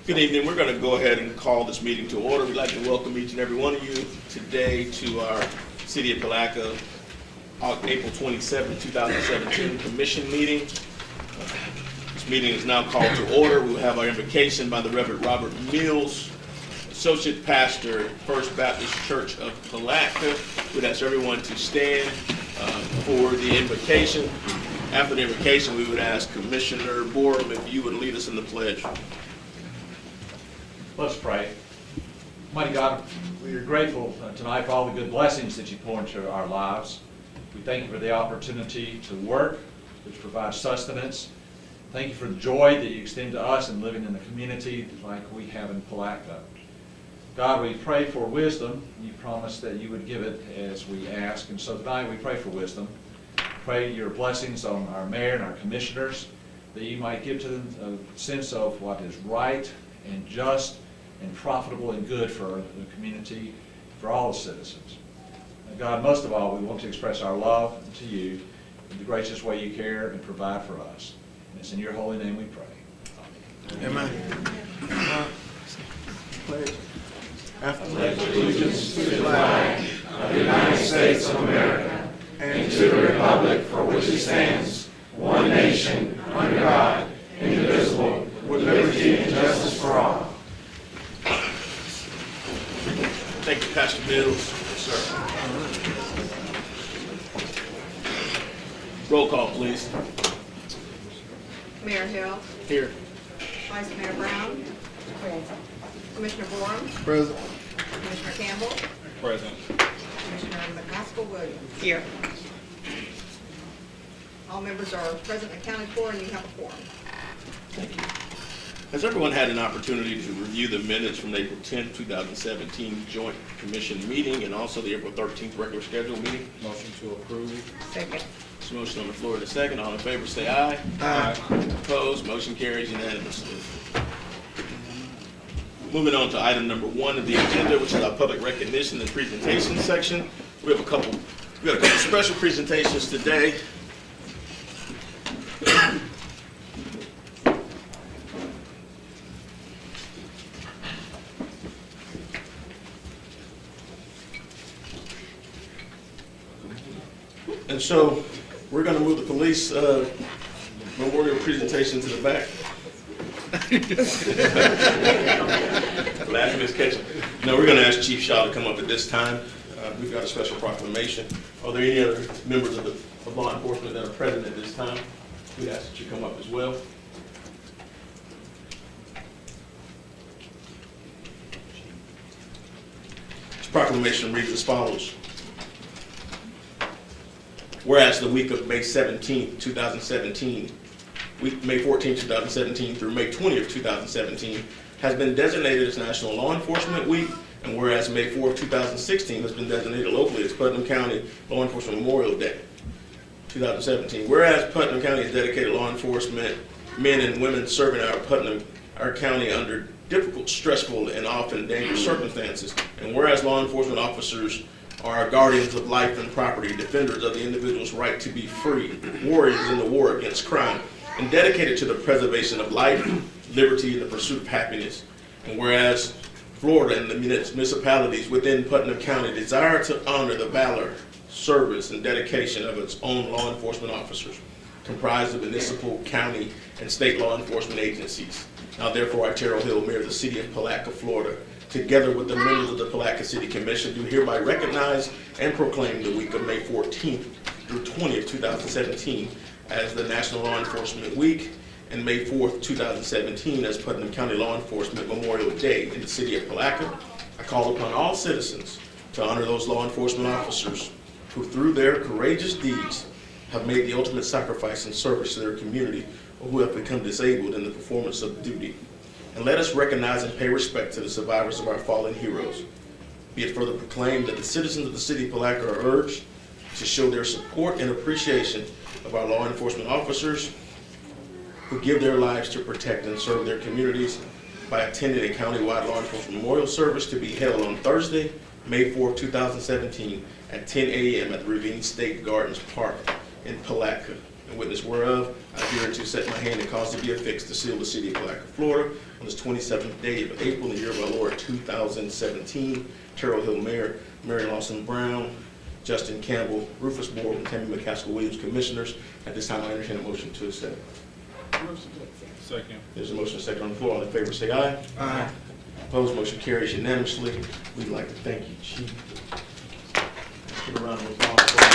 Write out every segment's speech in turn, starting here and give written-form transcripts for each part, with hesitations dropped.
Good evening. We're going to go ahead and call this meeting to order. We'd like to welcome each and every one of you today to our City of Palatka April 27, 2017 Commission meeting. This meeting is now called to order. We'll have our invocation by the Reverend Robert Mills, Associate Pastor, First Baptist Church of Palatka. We'd ask everyone to stand for the invocation. After the invocation, we would ask Commissioner Borum if you would lead us in the pledge. Let's pray. Mighty God, we are grateful tonight for all the good blessings that you pour into our lives. We thank you for the opportunity to work, which provides sustenance. Thank you for the joy that you extend to us in living in a community like we have in Palatka. God, we pray for wisdom. You promised that you would give it as we ask. And so tonight we pray for wisdom. Pray your blessings on our mayor and our commissioners, that you might give to them a sense of what is right and just and profitable and good for the community, for all the citizens. And God, most of all, we want to express our love to you in the gracious way you care and provide for us. And it's in your holy name we pray. Amen. Pledge. I pledge allegiance to the flag of the United States of America and to the republic for which it stands, one nation, under God, indivisible, with liberty and justice for all. Thank you, Pastor Mills. Yes, sir. Roll call, please. Mayor Hill. Here. Vice Mayor Brown. Present. Commissioner Borum. Present. Commissioner Campbell. Present. Commissioner McCaskill-Williams. Here. All members are present and accounted for, and you have a quorum. Thank you. Has everyone had an opportunity to review the minutes from the April 10, 2017 Joint Commission meeting and also the April 13th regular scheduled meeting? Motion to approve. Second. There's a motion on the floor in a second. All in favor say aye. Aye. Opposed? Motion carries unanimously. Moving on to item number 1 of the agenda, which is our public recognition and presentation section. We have a couple special presentations today. And so we're going to move the police memorial presentation to the back. Laughing is catching. No, we're going to ask Chief Shaw to come up at this time. We've got a special proclamation. Are there any other members of law enforcement that are present at this time? We'd ask that you come up as well. This proclamation reads as follows. Whereas the week of May 17, 2017, May 14, 2017 through May 20th, 2017 has been designated as National Law Enforcement Week, and whereas May 4, 2016 has been designated locally as Putnam County Law Enforcement Memorial Day, 2017. Whereas Putnam County has dedicated law enforcement men and women serving our county under difficult, stressful, and often dangerous circumstances, and whereas law enforcement officers are guardians of life and property, defenders of the individual's right to be free, warriors in the war against crime, and dedicated to the preservation of life, liberty, and the pursuit of happiness. And whereas Florida and the municipalities within Putnam County desire to honor the valor, service, and dedication of its own law enforcement officers, comprised of municipal, county, and state law enforcement agencies. Now therefore, I, Terrell Hill, Mayor of the City of Palatka, Florida, together with the members of the Palatka City Commission, do hereby recognize and proclaim the week of May 14th through 20th, 2017 as the National Law Enforcement Week, and May 4th, 2017 as Putnam County Law Enforcement Memorial Day in the City of Palatka. I call upon all citizens to honor those law enforcement officers who, through their courageous deeds, have made the ultimate sacrifice in service to their community, or who have become disabled in the performance of duty. And let us recognize and pay respect to the survivors of our fallen heroes. Be it further proclaimed that the citizens of the City of Palatka are urged to show their support and appreciation of our law enforcement officers who give their lives to protect and serve their communities by attending a countywide law enforcement memorial service to be held on Thursday, May 4, 2017 at 10 a.m. at the Ravine State Gardens Park in Palatka. and witness whereof, I hereunto set my hand and cause to be affixed to seal the city of Palatka, Florida, on this 27th day of April, in the year of our Lord 2017. Terrell Hill Mayor, Mary Lawson Brown, Justin Campbell, Rufus Moore, and Tammy McCaskill Williams, Commissioners. At this time, I entertain a motion to accept. Motion to accept. Second. There's a motion and a second on the floor. All in favor, say aye. Aye. Opposed, motion carries unanimously. We'd like to thank you, Chief. Give a round of applause for you.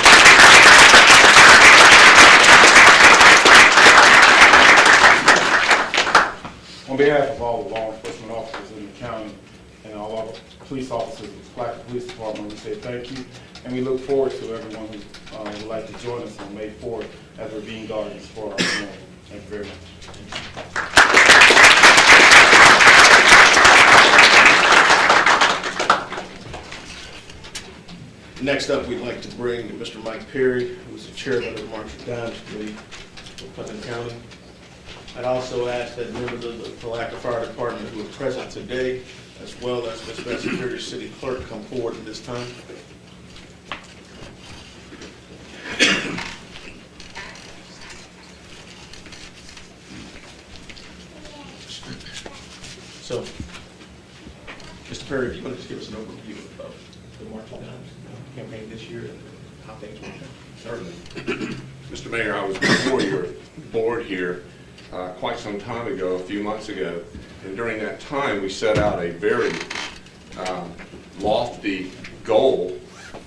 On behalf of all the law enforcement officers in the county and all our police officers of the Palatka Police Department, we say thank you, and we look forward to everyone who would like to join us on May 4th as we're being guardians for our community. Thank you very much. Next up, we'd like to bring Mr. Mike Perry, who's the chairman of the March of Dimes Committee for Putnam County. I'd also ask that members of the Palatka Fire Department who are present today, as well as Ms. Betsy Curtis, City Clerk, come forward at this time. So, Mr. Perry, if you want to just give us an overview of the March of Dimes campaign this year and how things went down. Certainly. Mr. Mayor, I was before your board here quite some time ago, a few months ago, and during that time we set out a very lofty goal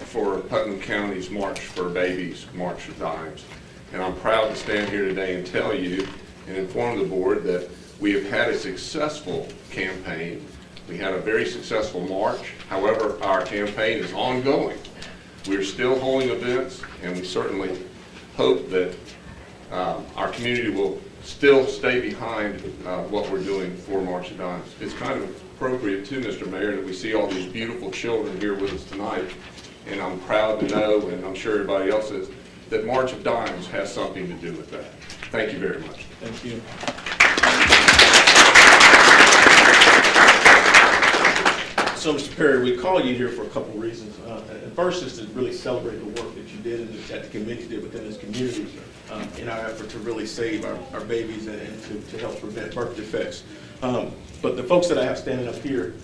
for Putnam County's March for Babies, March of Dimes. And I'm proud to stand here today and tell you and inform the board that we have had a successful campaign. We had a very successful march. However, our campaign is ongoing. We're still holding events, and we certainly hope that our community will still stay behind what we're doing for March of Dimes. It's kind of appropriate too, Mr. Mayor, that we see all these beautiful children here with us tonight, and I'm proud to know, and I'm sure everybody else is, that March of Dimes has something to do with that. Thank you very much. Thank you. So, Mr. Perry, we call you here for a couple of reasons. And first is to really celebrate the work that you did and that the committee did within this community in our effort to really save our babies and to help prevent birth defects. But the folks that I have standing up here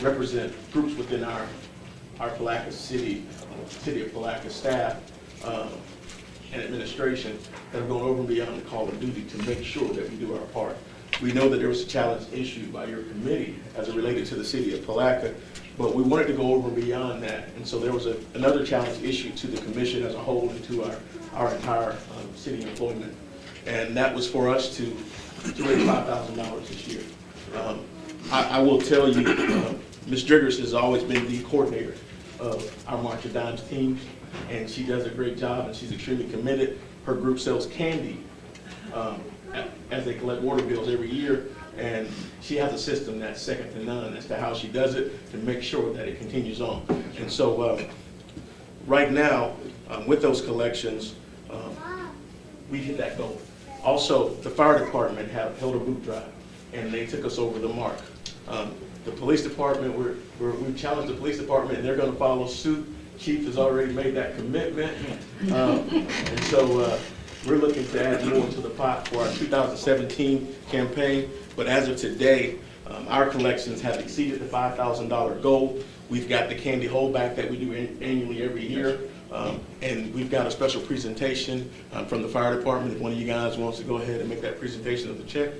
represent groups within our Palatka City of Palatka staff and administration that have gone over and beyond the call of duty to make sure that we do our part. We know that there was a challenge issued by your committee as it related to the city of Palatka, but we wanted to go over and beyond that. And so there was another challenge issued to the commission as a whole and to our entire city employment. And that was for us to raise $5,000 this year. I will tell you, Ms. Driggers has always been the coordinator of our March of Dimes teams, and she does a great job, and she's extremely committed. Her group sells candy as they collect water bills every year, and she has a system that's second to none as to how she does it to make sure that it continues on. And so right now, with those collections, we hit that goal. Also, the fire department have held a boot drive, and they took us over the mark. The police department, we've challenged the police department, and they're going to follow suit. Chief has already made that commitment, and so we're looking to add more to the pot for our 2017 campaign. But as of today, our collections have exceeded the $5,000 goal. We've got the candy holdback that we do annually every year. And we've got a special presentation from the fire department. If one of you guys wants to go ahead and make that presentation of the check.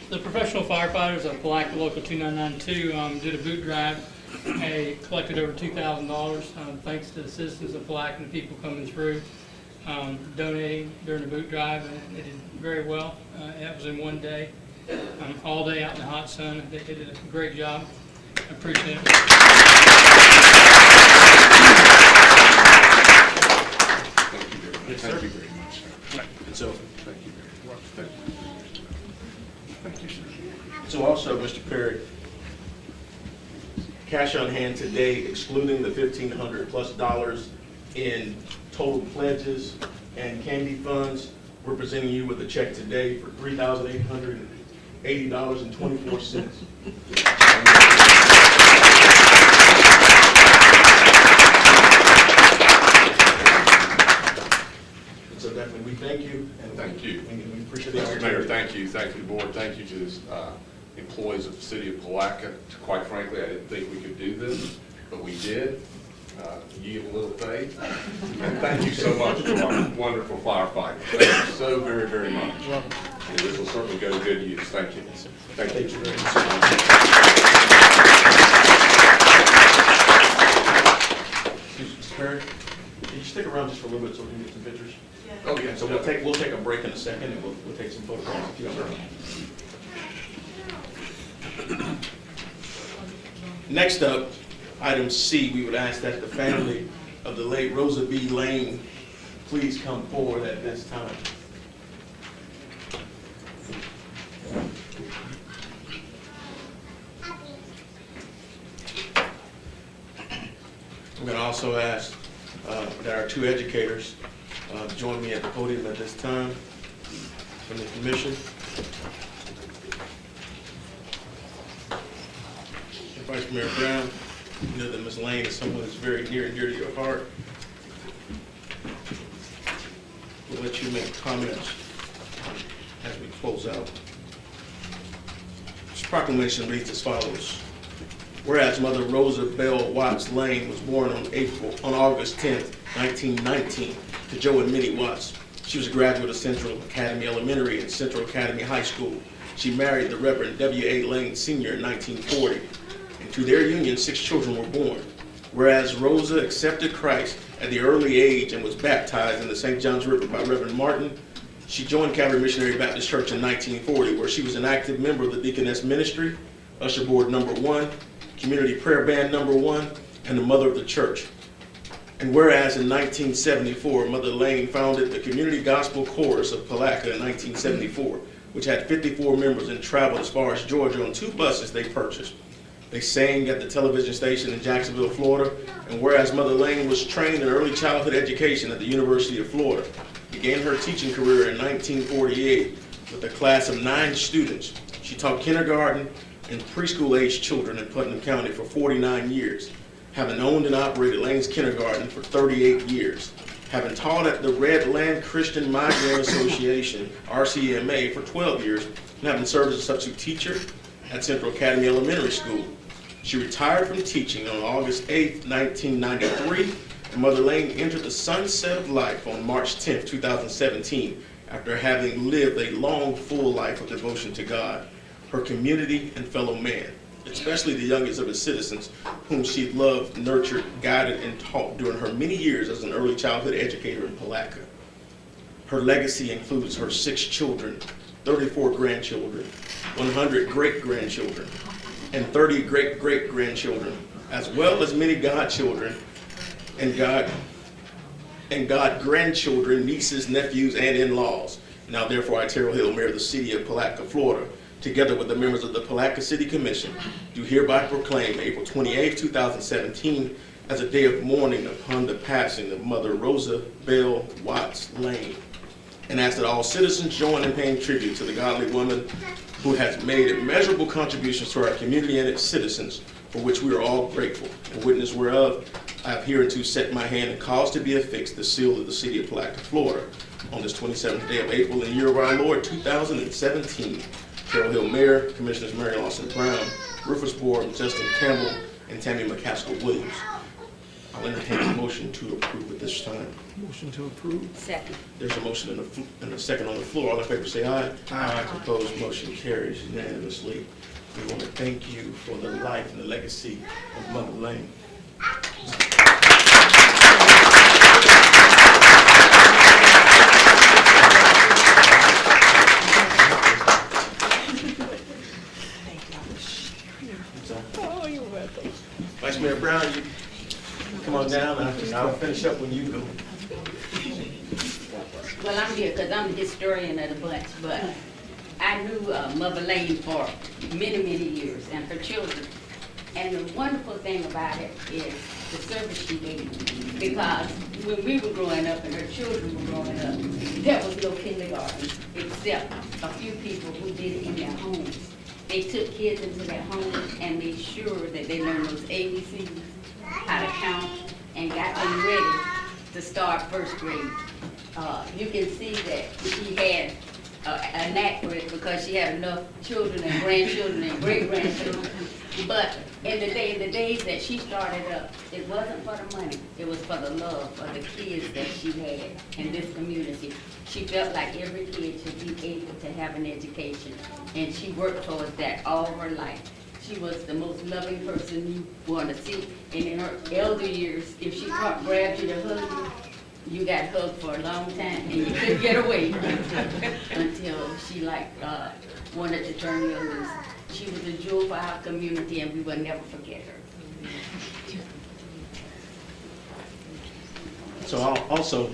The professional firefighters of Palatka Local 2992 did a boot drive. They collected over $2,000 thanks to the citizens of Palatka and the people coming through donating during the boot drive, and they did very well. That was in one day, all day out in the hot sun. They did a great job. I appreciate it. Yes, sir. Thank you very much, sir. And so, Thank you very much. Thank you. Thank you, sir. so also, Mr. Perry, cash on hand today, excluding the $1,500+ in total pledges and candy funds, we're presenting you with a check today for $3,880.24. thank you, board. Thank you to the employees of the city of Palatka. Quite frankly, I didn't think we could do this, but we did. Yield a little faith. And thank you so much to our wonderful firefighters. Thank you so very, very much. And this will certainly go to good use. Thank you. Thank you. Very much. Mr. Perry, can you stick around just for a little bit so we can get some pictures? Oh, yeah. So we'll take a break in a second and we'll take some photographs if you don't mind. Next up, item C, we would ask that the family of the late Rosa B. Lane please come forward at this time. I'm going to also ask that our two educators join me at the podium at this time from the commission. Vice Mayor Brown, you know that Ms. Lane is someone that's very near and dear to your heart. We'll let you make comments as we close out. This proclamation reads as follows. Whereas Mother Rosa Bell Watts Lane was born on August 10th, 1919, to Joe and Minnie Watts. She was a graduate of Central Academy Elementary and Central Academy High School. She married the Reverend W.A. Lane Sr. in 1940. And through their union, 6 children were born. Whereas Rosa accepted Christ at the early age and was baptized in the St. Johns River by Reverend Martin, she joined Calvary Missionary Baptist Church in 1940, where she was an active member of the Deaconess Ministry, Usher Board No. 1, Community Prayer Band No. 1, and the Mother of the Church. And whereas in 1974, Mother Lane founded the Community Gospel Chorus of Palatka in 1974, which had 54 members and traveled as far as Georgia on 2 buses they purchased. They sang at the television station in Jacksonville, Florida, and whereas Mother Lane was trained in early childhood education at the University of Florida, began her teaching career in 1948 with a class of 9 students. She taught kindergarten and preschool-age children in Putnam County for 49 years, having owned and operated Lane's Kindergarten for 38 years, having taught at the Red Land Christian Migrant Association, RCMA, for 12 years, and having served as a substitute teacher at Central Academy Elementary School. She retired from teaching on August 8, 1993, and Mother Lane entered the sunset of life on March 10, 2017, after having lived a long, full life of devotion to God, her community, and fellow man, especially the youngest of its citizens, whom she loved, nurtured, guided, and taught during her many years as an early childhood educator in Palatka. Her legacy includes her 6 children, 34 grandchildren, 100 great-grandchildren, and 30 great-great-grandchildren, as well as many godchildren and god-grandchildren, nieces, nephews, and in-laws. Now, therefore, I, Terrell Hill, Mayor of the City of Palatka, Florida, together with the members of the Palatka City Commission, do hereby proclaim April 28, 2017 as a day of mourning upon the passing of Mother Rosa Bell Watts Lane, and ask that all citizens join in paying tribute to the godly woman who has made immeasurable contributions to our community and its citizens, for which we are all grateful. In witness whereof, I have hereunto set my hand and caused to be affixed the seal of the City of Palatka, Florida, on this 27th day of April in the year of our Lord, 2017. Terrell Hill Mayor, Commissioners Mary Lawson Brown, Rufus Board, Justin Campbell, and Tammy McCaskill Williams. I'll entertain a motion to approve at this time. Motion to approve. Second. There's a motion and a second on the floor. All in favor say aye. Aye. Opposed, motion carries unanimously. We want to thank you for the life and the legacy of Mother Lane. Vice Mayor Brown, you come on down. I'll finish up when you go. Well, I'm here because I'm the historian of the bunch, but I knew Mother Lane for many, many years and her children. And the wonderful thing about it is the service she gave. Because when we were growing up and her children were growing up, there was no kindergarten except a few people who did it in their homes. They took kids into their homes and made sure that they learned those ABCs, how to count, and got them ready to start first grade. You can see that she had a knack for it because she had enough children and grandchildren and great-grandchildren. But in the days that she started up, it wasn't for the money. It was for the love of the kids that she had in this community. She felt like every kid should be able to have an education, and she worked towards that all her life. She was the most loving person you want to see, and in her elder years, if she grabbed you to hug you, you got hugged for a long time, and you couldn't get away until she wanted to turn you loose. She was a jewel for our community, and we will never forget her. So also,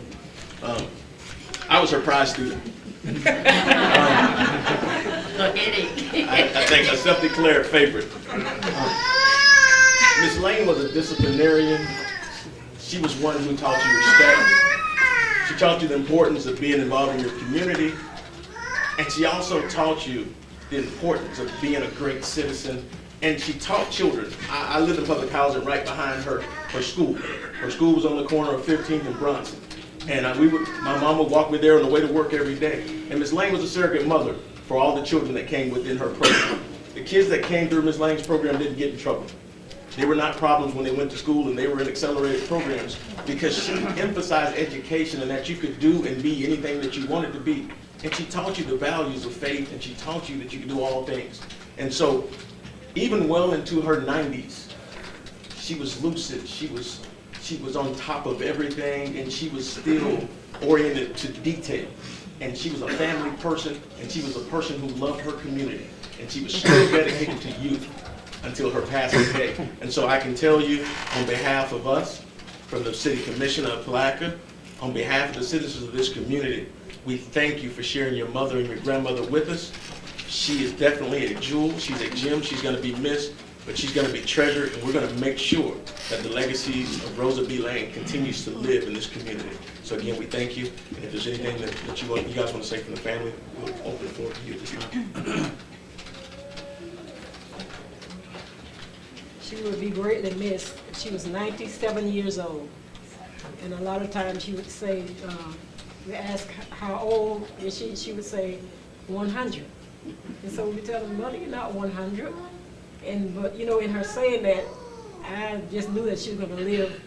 I was her prize student. I think a self-declared favorite. Miss Lane was a disciplinarian. She was one who taught you respect. She taught you the importance of being involved in your community. And she also taught you the importance of being a great citizen. And she taught children. I lived in public housing right behind her school. Her school was on the corner of 15th and Bronson. And my mom would walk me there on the way to work every day. And Miss Lane was a surrogate mother for all the children that came within her program. The kids that came through Miss Lane's program didn't get in trouble. They were not problems when they went to school, and they were in accelerated programs because she emphasized education and that you could do and be anything that you wanted to be. And she taught you the values of faith, and she taught you that you could do all things. And so even well into her 90s, she was lucid. She was on top of everything, and she was still oriented to detail. And she was a family person, and she was a person who loved her community. And she was still dedicated to youth until her passing day. And so I can tell you, on behalf of us, from the City Commission of Palatka, on behalf of the citizens of this community, we thank you for sharing your mother and your grandmother with us. She is definitely a jewel. She's a gem. She's going to be missed, but she's going to be treasured, and we're going to make sure that the legacy of Rosa B. Lane continues to live in this community. So again, we thank you, and if there's anything that you guys want to say from the family, we'll open the floor to you at this time. She would be greatly missed. She was 97 years old, and a lot of times she would say, we ask how old is she, she would say 100. And so we tell her, Mother, you're not 100. But you know, in her saying that, I just knew that she was going to live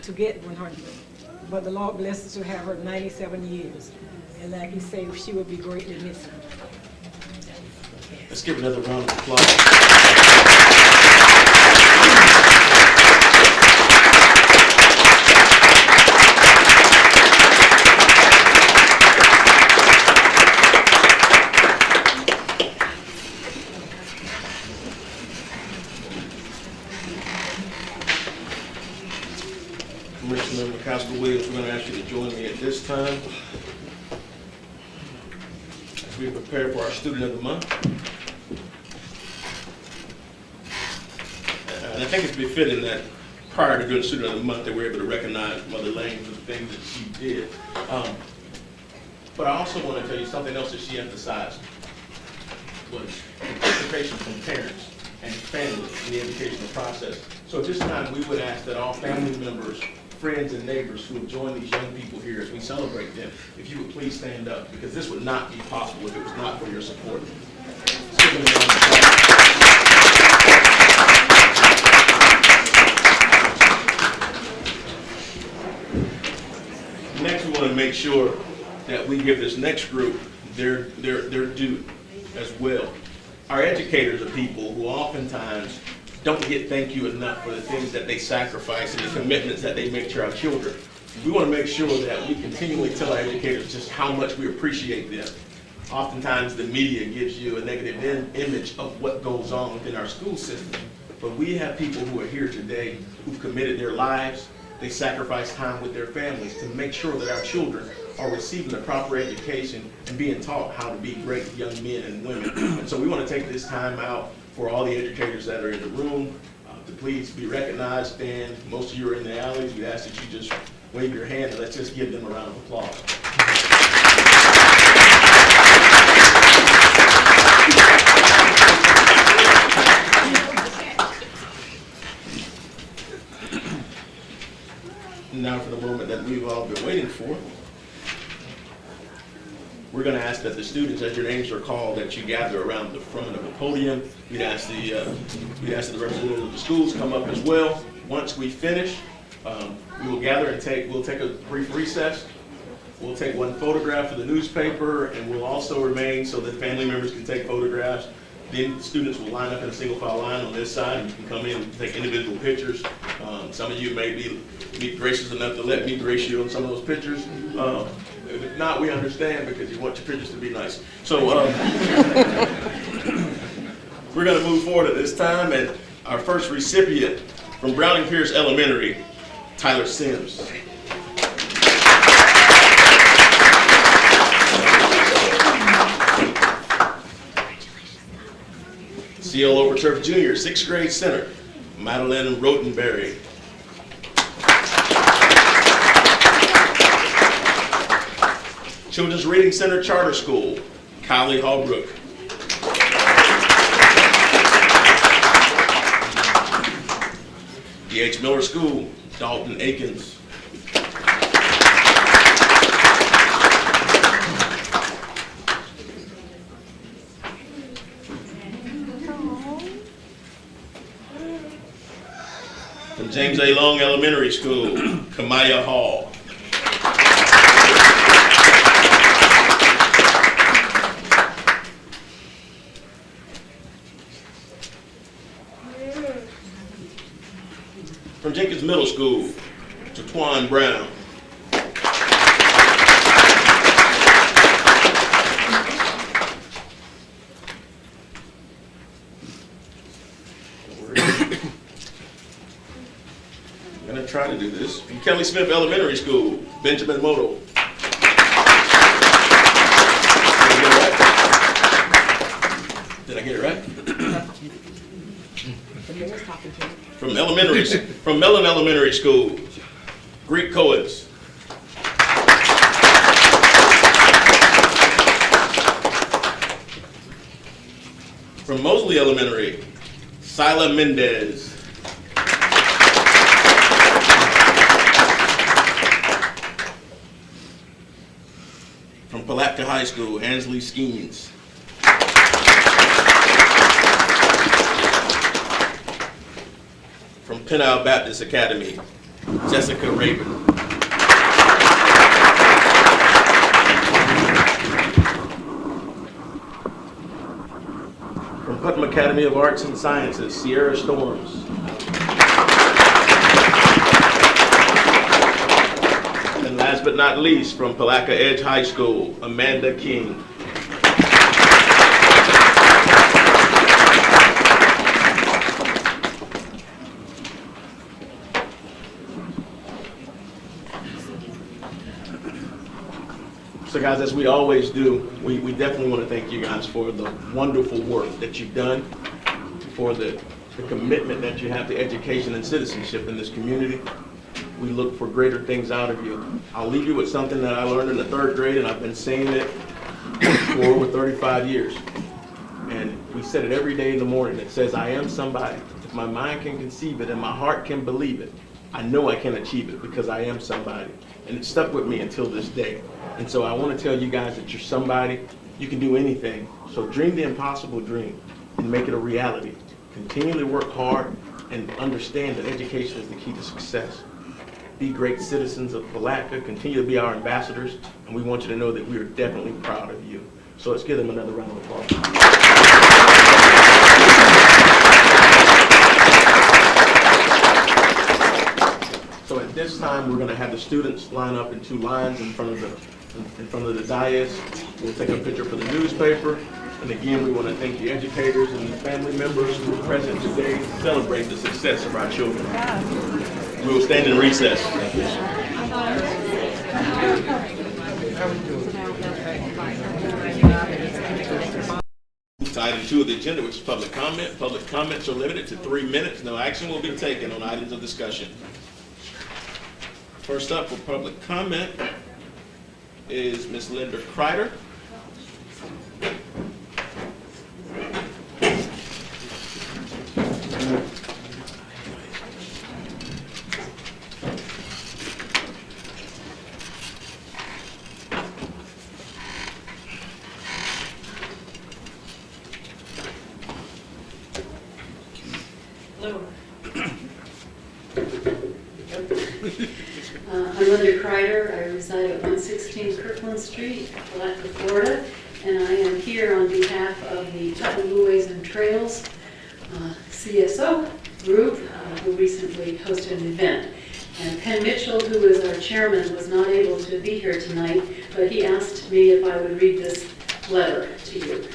to get 100. But the Lord blessed us to have her 97 years. And like you say, she would be greatly missed. Let's give another round of applause. Commissioner McCaskill-Williams, we're going to ask you to join me at this time as we prepare for our Student of the Month. And I think it's befitting that prior to doing Student of the Month that we're able to recognize Mother Lane for the things that she did. But I also want to tell you something else that she emphasized was participation from parents and family in the educational process. So at this time, we would ask that all family members, friends, and neighbors who have joined these young people here as we celebrate them, if you would please stand up, because this would not be possible if it was not for your support. Next, we want to make sure that we give this next group their due as well. Our educators are people who oftentimes don't get thank you enough for the things that they sacrifice and the commitments that they make to our children. We want to make sure that we continually tell our educators just how much we appreciate them. Oftentimes the media gives you a negative image of what goes on within our school system, but we have people who are here today who've committed their lives. They sacrifice time with their families to make sure that our children are receiving the proper education and being taught how to be great young men and women. And so we want to take this time out for all the educators that are in the room to please be recognized. And most of you are in the alleys. We ask that you just wave your hand and let's just give them a round of applause. Now for the moment that we've all been waiting for. we're going to ask that the students, as your names are called, that you gather around the front of the podium. We'd ask the representatives of the schools come up as well. Once we finish, we will gather and we'll take a brief recess. We'll take one photograph for the newspaper, and we'll also remain so that family members can take photographs. Then the students will line up in a single file line on this side, and you can come in and take individual pictures. Some of you may be gracious enough to let me grace you on some of those pictures. If not, we understand, because you want your pictures to be nice. So we're going to move forward at this time, and our first recipient from Browning Pierce Elementary, Tyler Sims. C.L. Overturf Jr., 6th grade center, Madeline Rotenberry. Children's Reading Center Charter School, Kylie Hallbrook. D.H. Miller School, Dalton Akins. From James A. Long Elementary School, Kamaya Hall. From Jenkins Middle School, Jaquan Brown. I'm going to try to do this. From Kelly Smith Elementary School, Benjamin Moto. Did I get it right? From Mellon Elementary School, Greek Coeds. From Mosley Elementary, Sila Mendez. From Palatka High School, Ansley Skeens. From Penile Baptist Academy, Jessica Raven. From Putnam Academy of Arts and Sciences, Sierra Storms. And last but not least, from Palatka Edge High School, Amanda King. So guys, as we always do, we definitely want to thank you guys for the wonderful work that you've done, for the commitment that you have to education and citizenship in this community. We look for greater things out of you. I'll leave you with something that I learned in the 3rd grade, and I've been saying it for over 35 years. And we said it every day in the morning. It says, I am somebody. If my mind can conceive it and my heart can believe it, I know I can achieve it because I am somebody. And it stuck with me until this day. And so I want to tell you guys that you're somebody. You can do anything. So dream the impossible dream and make it a reality. Continually work hard and understand that education is the key to success. Be great citizens of Palatka. Continue to be our ambassadors. And we want you to know that we are definitely proud of you. So let's give them another round of applause. So at this time, we're going to have the students line up in 2 lines in front of the dais. We'll take a picture for the newspaper. And again, we want to thank the educators and the family members who are present today to celebrate the success of our children. We will stand in recess. Thank you. To item 2 of the agenda, which is public comment. Public comments are limited to 3 minutes. No action will be taken on items of discussion. First up for public comment is Ms. Linda Kreider. I'm Linda Kreider. I reside at 116 Kirkland Street, Palatka, Florida, and I am here on behalf of the Putnam Blueways and Trails CSO group who recently hosted an event. And Penn Mitchell, who is our chairman, was not able to be here tonight, but he asked me if I would read this letter to you.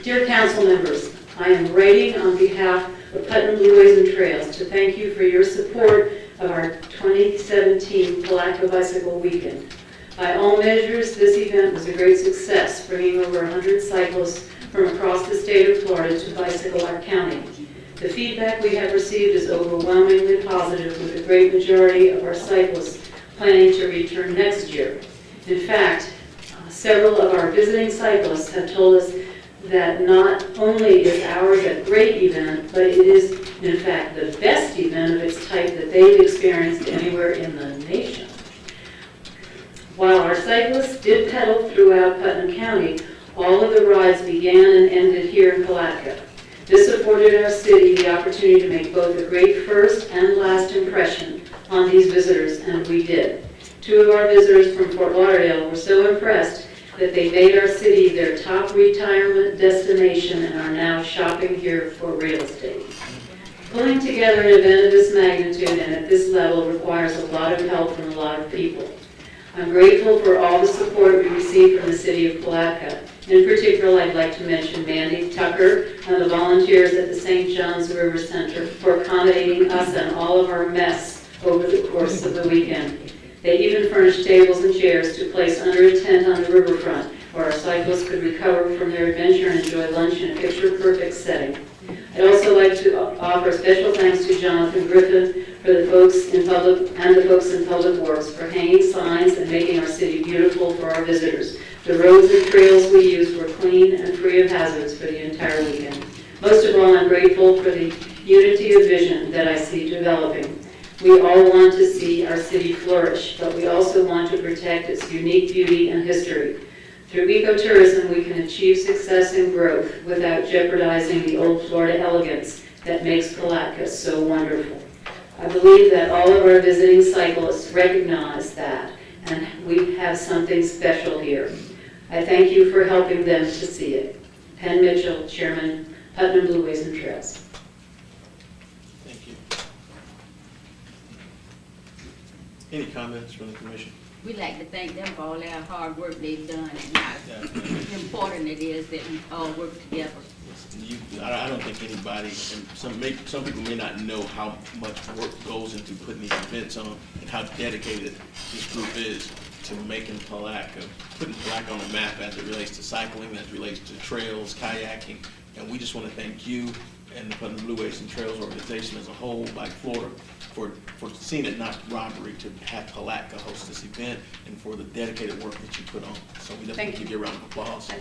Dear council members, I am writing on behalf of Putnam Blueways and Trails to thank you for your support of our 2017 Palatka Bicycle Weekend. By all measures, this event was a great success, bringing over 100 cyclists from across the state of Florida to bicycle our county. The feedback we have received is overwhelmingly positive, with a great majority of our cyclists planning to return next year. In fact, several of our visiting cyclists have told us that not only is ours a great event, but it is, in fact, the best event of its type that they've experienced anywhere in the nation. While our cyclists did pedal throughout Putnam County, all of the rides began and ended here in Palatka. This afforded our city the opportunity to make both a great first and last impression on these visitors, and we did. Two of our visitors from Fort Lauderdale were so impressed that they made our city their top retirement destination and are now shopping here for real estate. Pulling together an event of this magnitude and at this level requires a lot of help from a lot of people. I'm grateful for all the support we received from the city of Palatka. In particular, I'd like to mention Mandy Tucker and the volunteers at the St. John's River Center for accommodating us and all of our mess over the course of the weekend. They even furnished tables and chairs to place under a tent on the riverfront, where our cyclists could recover from their adventure and enjoy lunch in a picture-perfect setting. I'd also like to offer special thanks to Jonathan Griffin for the folks in public works for hanging signs and making our city beautiful for our visitors. The roads and trails we used were clean and free of hazards for the entire weekend. Most of all, I'm grateful for the unity of vision that I see developing. We all want to see our city flourish, but we also want to protect its unique beauty and history. Through ecotourism, we can achieve success and growth without jeopardizing the old Florida elegance that makes Palatka so wonderful. I believe that all of our visiting cyclists recognize that, and we have something special here. I thank you for helping them to see it. Penn Mitchell, Chairman, Putnam Blueways and Trails. Thank you. Any comments from the commission? We'd like to thank them for all their hard work they've done and how important it is that we all work together. I don't think anybody, and some people may not know how much work goes into putting these events on and how dedicated this group is to making Palatka, putting Palatka on the map as it relates to cycling, as it relates to trails, kayaking, and we just want to thank you and the Putnam Blueways and Trails organization as a whole, like Florida, for seeing it not robbery to have Palatka host this event and for the dedicated work that you put on. So we definitely give you a round of applause. I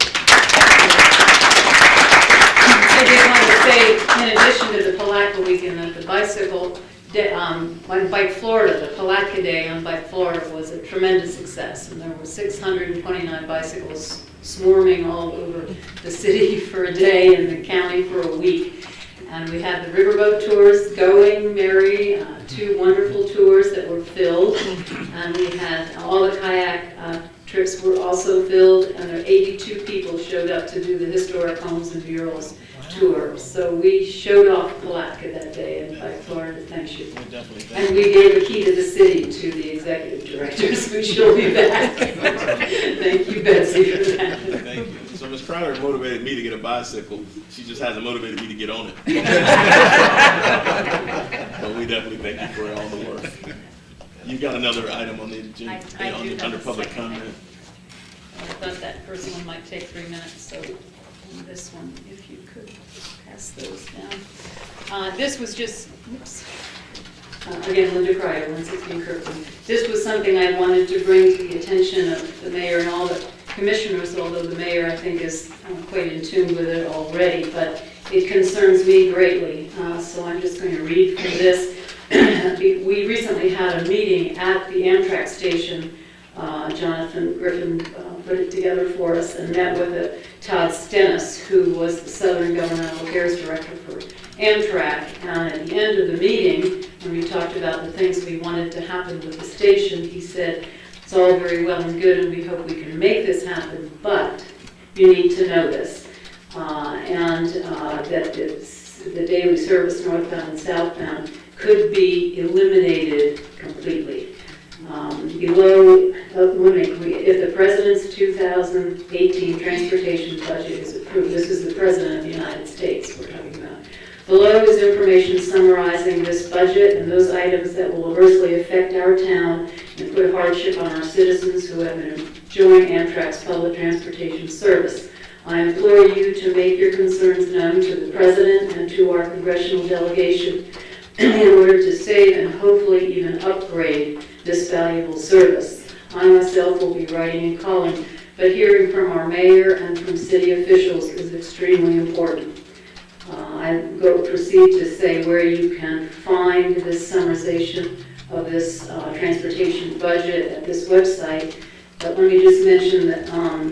just wanted to say, in addition to the Palatka weekend, that the bicycle day, on Bike Florida, the Palatka Day on Bike Florida was a tremendous success, and there were 629 bicycles swarming all over the city for a day and the county for a week. And we had the riverboat tours going, Mary, two wonderful tours that were filled, and we had all the kayak trips were also filled, and there 82 people showed up to do the historic homes and bureaus tour. So we showed off Palatka that day, and by Florida, thank you. And we gave a key to the city to the executive directors, which she'll be back. Thank you, Betsy, for that. Thank you. So Ms. Crowder motivated me to get a bicycle. She just hasn't motivated me to get on it. But we definitely thank you for all the work. You got another item on the agenda under public comment. I thought that first one might take 3 minutes, so this one, if you could pass those down. This was just, oops. Again, Linda Kreider, 116 Kirkland. This was something I wanted to bring to the attention of the mayor and all the commissioners, although the mayor, I think, is quite in tune with it already, but it concerns me greatly. So I'm just going to read from this. We recently had a meeting at the Amtrak station. Jonathan Griffin put it together for us and met with Todd Stennis, who was the Southern Governmental Affairs Director for Amtrak. And at the end of the meeting, and we talked about the things we wanted to happen with the station, he said, it's all very well and good and we hope we can make this happen, but you need to know this. That the daily service northbound and southbound could be eliminated completely. If the President's 2018 transportation budget is approved, this is the President of the United States we're talking about. Below is information summarizing this budget and those items that will adversely affect our town and put hardship on our citizens who have been enjoying Amtrak's public transportation service. I implore you to make your concerns known to the President and to our congressional delegation in order to save and hopefully even upgrade this valuable service. I myself will be writing and calling, but hearing from our mayor and from city officials is extremely important. I proceed to say where you can find this summarization of this transportation budget at this website. But let me just mention that,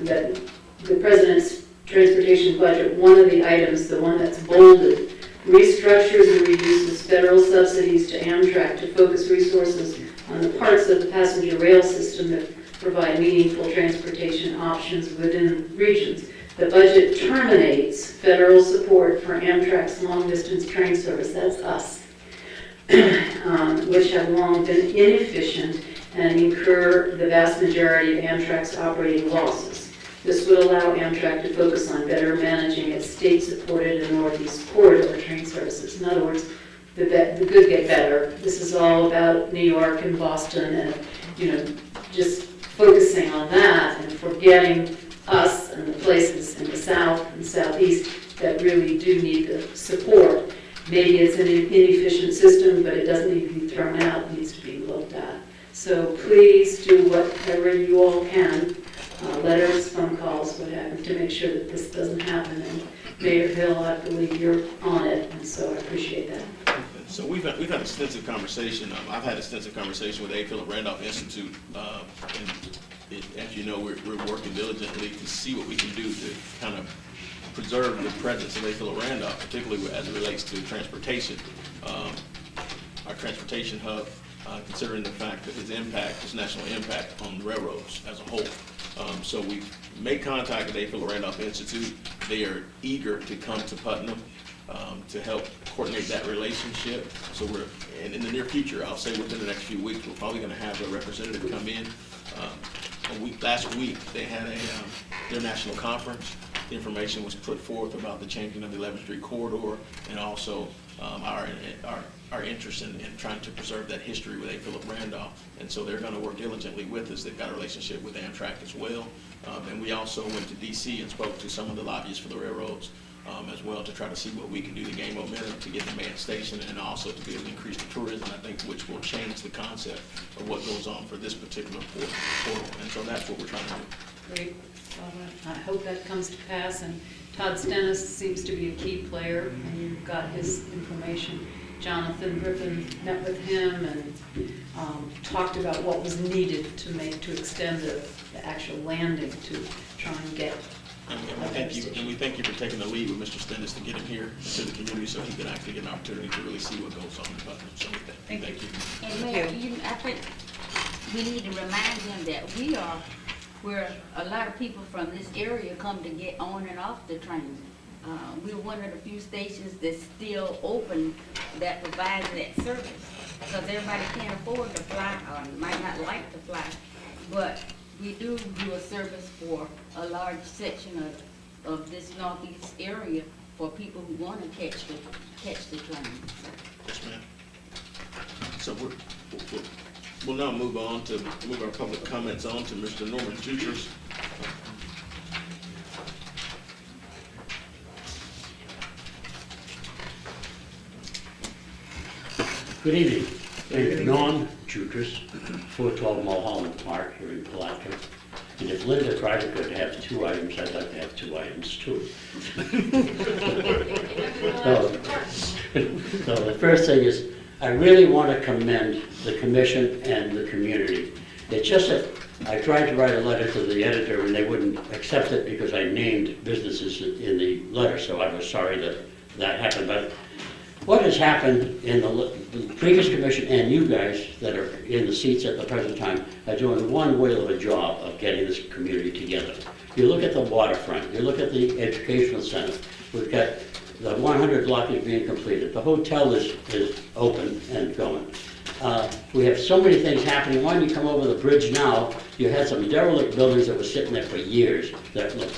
that the President's transportation budget, one of the items, the one that's bolded, restructures and reduces federal subsidies to Amtrak to focus resources on the parts of the passenger rail system that provide meaningful transportation options within regions. The budget terminates federal support for Amtrak's long-distance train service, that's us, which have long been inefficient and incur the vast majority of Amtrak's operating losses. This would allow Amtrak to focus on better managing its state-supported and Northeast corridor train services. In other words, the good get better. This is all about New York and Boston and, just focusing on that and forgetting us and the places in the South and Southeast that really do need the support. Maybe it's an inefficient system, but it doesn't need to be thrown out, it needs to be looked at. So please do whatever you all can, letters, phone calls, what have you, to make sure that this doesn't happen. And Mayor Hill, I believe you're on it, and so I appreciate that. So we've had extensive conversation. I've had extensive conversation with the A. Philip Randolph Institute, and as you know, we're working diligently to see what we can do to kind of preserve the presence of A. Philip Randolph, particularly as it relates to transportation. Our transportation hub, considering the fact that his impact, his national impact on railroads as a whole. So we made contact with the A. Philip Randolph Institute. They are eager to come to Putnam to help coordinate that relationship. So and in the near future, I'll say within the next few weeks, we're probably going to have a representative come in. Last week, they had their national conference. The information was put forth about the changing of the 11th Street corridor and also our interest in trying to preserve that history with A. Philip Randolph. And so they're going to work diligently with us. They've got a relationship with Amtrak as well. And we also went to D.C. and spoke to some of the lobbyists for the railroads as well to try to see what we can do to gain momentum to get the main station and also to be able to increase the tourism, I think, which will change the concept of what goes on for this particular portal. And so that's what we're trying to do. Great. Well, I hope that comes to pass. And Todd Stennis seems to be a key player, and you've got his information. Jonathan Griffin met with him and talked about what was needed to extend the actual landing to try and get. And we thank you for taking the lead with Mr. Stennis to get him here to the community so he can actually get an opportunity to really see what goes on in Putnam. So thank you. And Mayor, I think we need to remind them that we are where a lot of people from this area come to get on and off the train. We're one of the few stations that's still open that provides that service, because everybody can't afford to fly or might not like to fly, but we do a service for a large section of this northeast area for people who want to catch the train. Yes, ma'am. So we'll now move our public comments on to Mr. Norman Jutras. Good evening. Norm Jutras, 412 Mulholland Park here in Palatka. And if Linda Carter could have 2 items, I'd like to have 2 items too. So the first thing is, I really want to commend the commission and the community. It's just that I tried to write a letter to the editor and they wouldn't accept it because I named businesses in the letter, so I was sorry that happened. But what has happened in the previous commission and you guys that are in the seats at the present time are doing one whale of a job of getting this community together. You look at the waterfront, you look at the educational center, we've got the 100 block is being completed, the hotel is open and going. We have so many things happening. When you come over the bridge now, you had some derelict buildings that were sitting there for years that look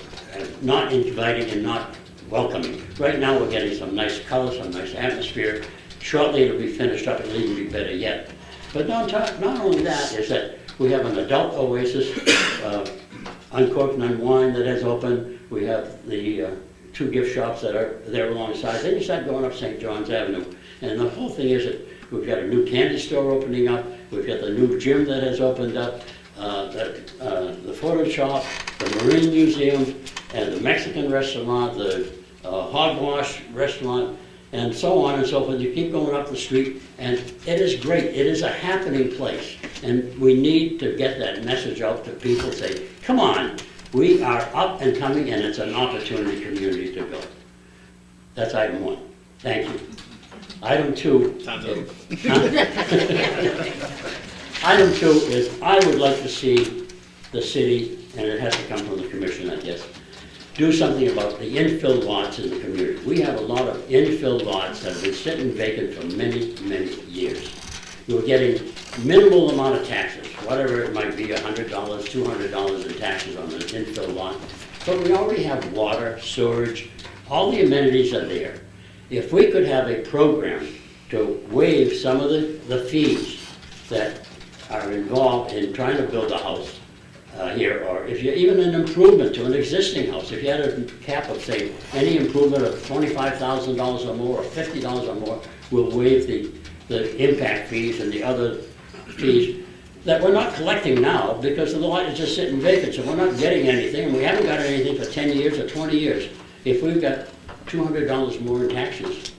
not inviting and not welcoming. Right now, we're getting some nice color, some nice atmosphere. Shortly, it'll be finished up and it'll even be better yet. But not only that, is that we have an adult oasis, Uncorked and Unwind that has opened. We have the 2 gift shops that are there alongside. Then you start going up St. John's Avenue. And the whole thing is that we've got a new candy store opening up. We've got the new gym that has opened up, the photo shop, the Marine Museum, and the Mexican restaurant, the hogwash restaurant, and so on and so forth. You keep going up the street, and it is great. It is a happening place. And we need to get that message out to people, say, come on, we are up and coming, and it's an opportunity community to go. That's item 1. Thank you. Item 2. Time's up. Item 2 is I would like to see the city, and it has to come from the commission, I guess, do something about the infill lots in the community. We have a lot of infill lots that have been sitting vacant for many, many years. We're getting minimal amount of taxes, whatever it might be, $100, $200 in taxes on an infill lot. But we already have water, sewage, all the amenities are there. If we could have a program to waive some of the fees that are involved in trying to build a house here, or if you even an improvement to an existing house, if you had a cap of, say, any improvement of $25,000 or more, or $50 or more, we'll waive the impact fees and the other fees that we're not collecting now because the lot is just sitting vacant, so we're not getting anything, and we haven't got anything for 10 years or 20 years. If we've got $200 more in taxes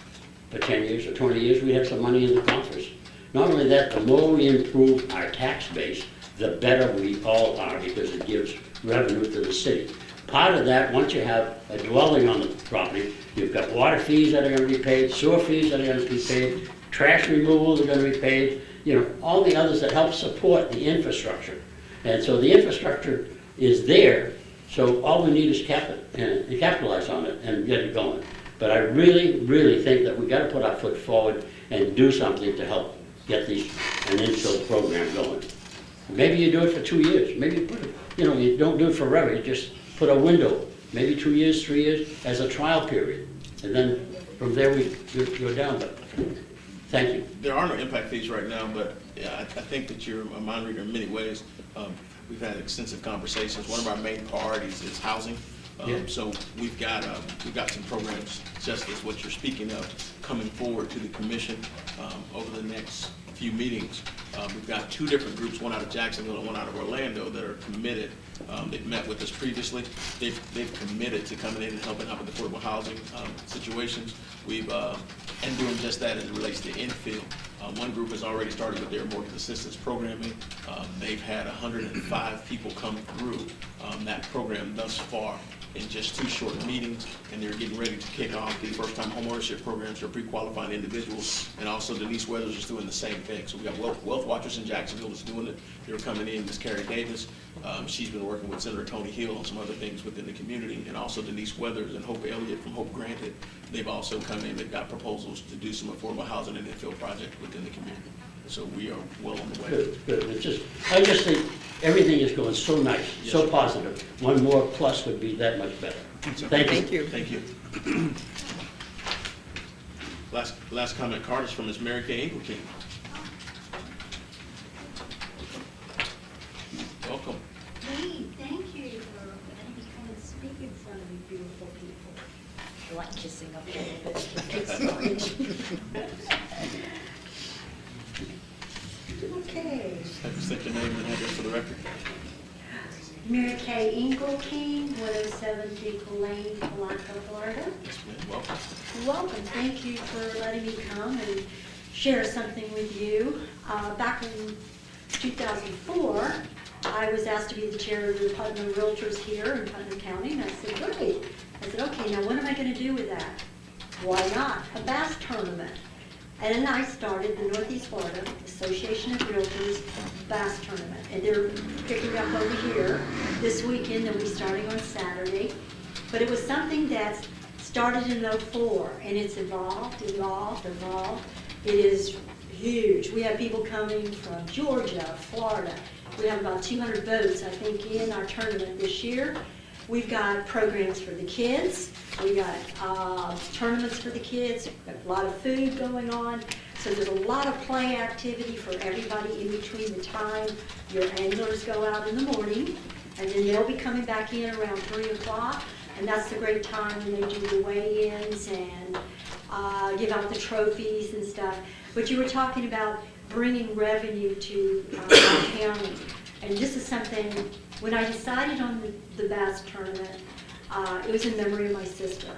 for 10 years or 20 years, we have some money in the coffers. Not only that, the more we improve our tax base, the better we all are because it gives revenue to the city. Part of that, once you have a dwelling on the property, you've got water fees that are going to be paid, sewer fees that are going to be paid, trash removal that are going to be paid, all the others that help support the infrastructure. And so the infrastructure is there, so all we need is capitalize on it and get it going. But I really, really think that we've got to put our foot forward and do something to help get an infill program going. Maybe you do it for 2 years. Maybe you put it, you don't do it forever. You just put a window, maybe 2 years, 3 years, as a trial period. And then from there we go down. But thank you. There are no impact fees right now, but I think that you're a mind reader in many ways. We've had extensive conversations. One of our main priorities is housing. So we've got some programs just as what you're speaking of coming forward to the commission over the next few meetings. We've got 2 different groups, one out of Jacksonville and one out of Orlando, that are committed. They've met with us previously. They've committed to coming in and helping out with affordable housing situations. We've and doing just that as it relates to infill. One group has already started with their mortgage assistance programming. They've had 105 people come through that program thus far in just 2 short meetings, and they're getting ready to kick off the first-time homeownership programs for pre-qualifying individuals. And also Denise Weathers is doing the same thing. So we got Wealth Watchers in Jacksonville that's doing it. They're coming in, Ms. Carrie Davis. She's been working with Senator Tony Hill on some other things within the community, and also Denise Weathers and Hope Elliott from Hope Granted. They've also come in, they've got proposals to do some affordable housing and infill project within the community. So we are well on the way. Good, good. I just think everything is going so nice, so positive. One more plus would be that much better. Thank you. Thank you. Last comment card is from Ms. Mary Kay Engelking. Welcome. Hey, thank you for letting me come and speak in front of you beautiful people. I like kissing up a little bit. Okay. State your name and address for the record. Mary Kay Engelking, 107 Depot Lane, Palaco, Florida. Yes, ma'am. Welcome. Welcome. Thank you for letting me come and share something with you. Back in 2004, I was asked to be the chair of the Putnam Realtors here in Putnam County, and I said, great. I said, okay, now what am I going to do with that? why not a bass tournament? And then I started the Northeast Florida Association of Realtors Bass Tournament. And they're picking up over here this weekend. They'll be starting on Saturday. But it was something that started in '04, and it's evolved. It is huge. We have people coming from Georgia, Florida. We have about 200 boats, I think, in our tournament this year. We've got programs for the kids. We got tournaments for the kids. We've got a lot of food going on. So there's a lot of play activity for everybody in between the time your anglers go out in the morning, and then they'll be coming back in around 3 o'clock. And that's the great time when they do the weigh-ins and give out the trophies and stuff. But you were talking about bringing revenue to our county. And this is something, when I decided on the bass tournament, it was in memory of my sister.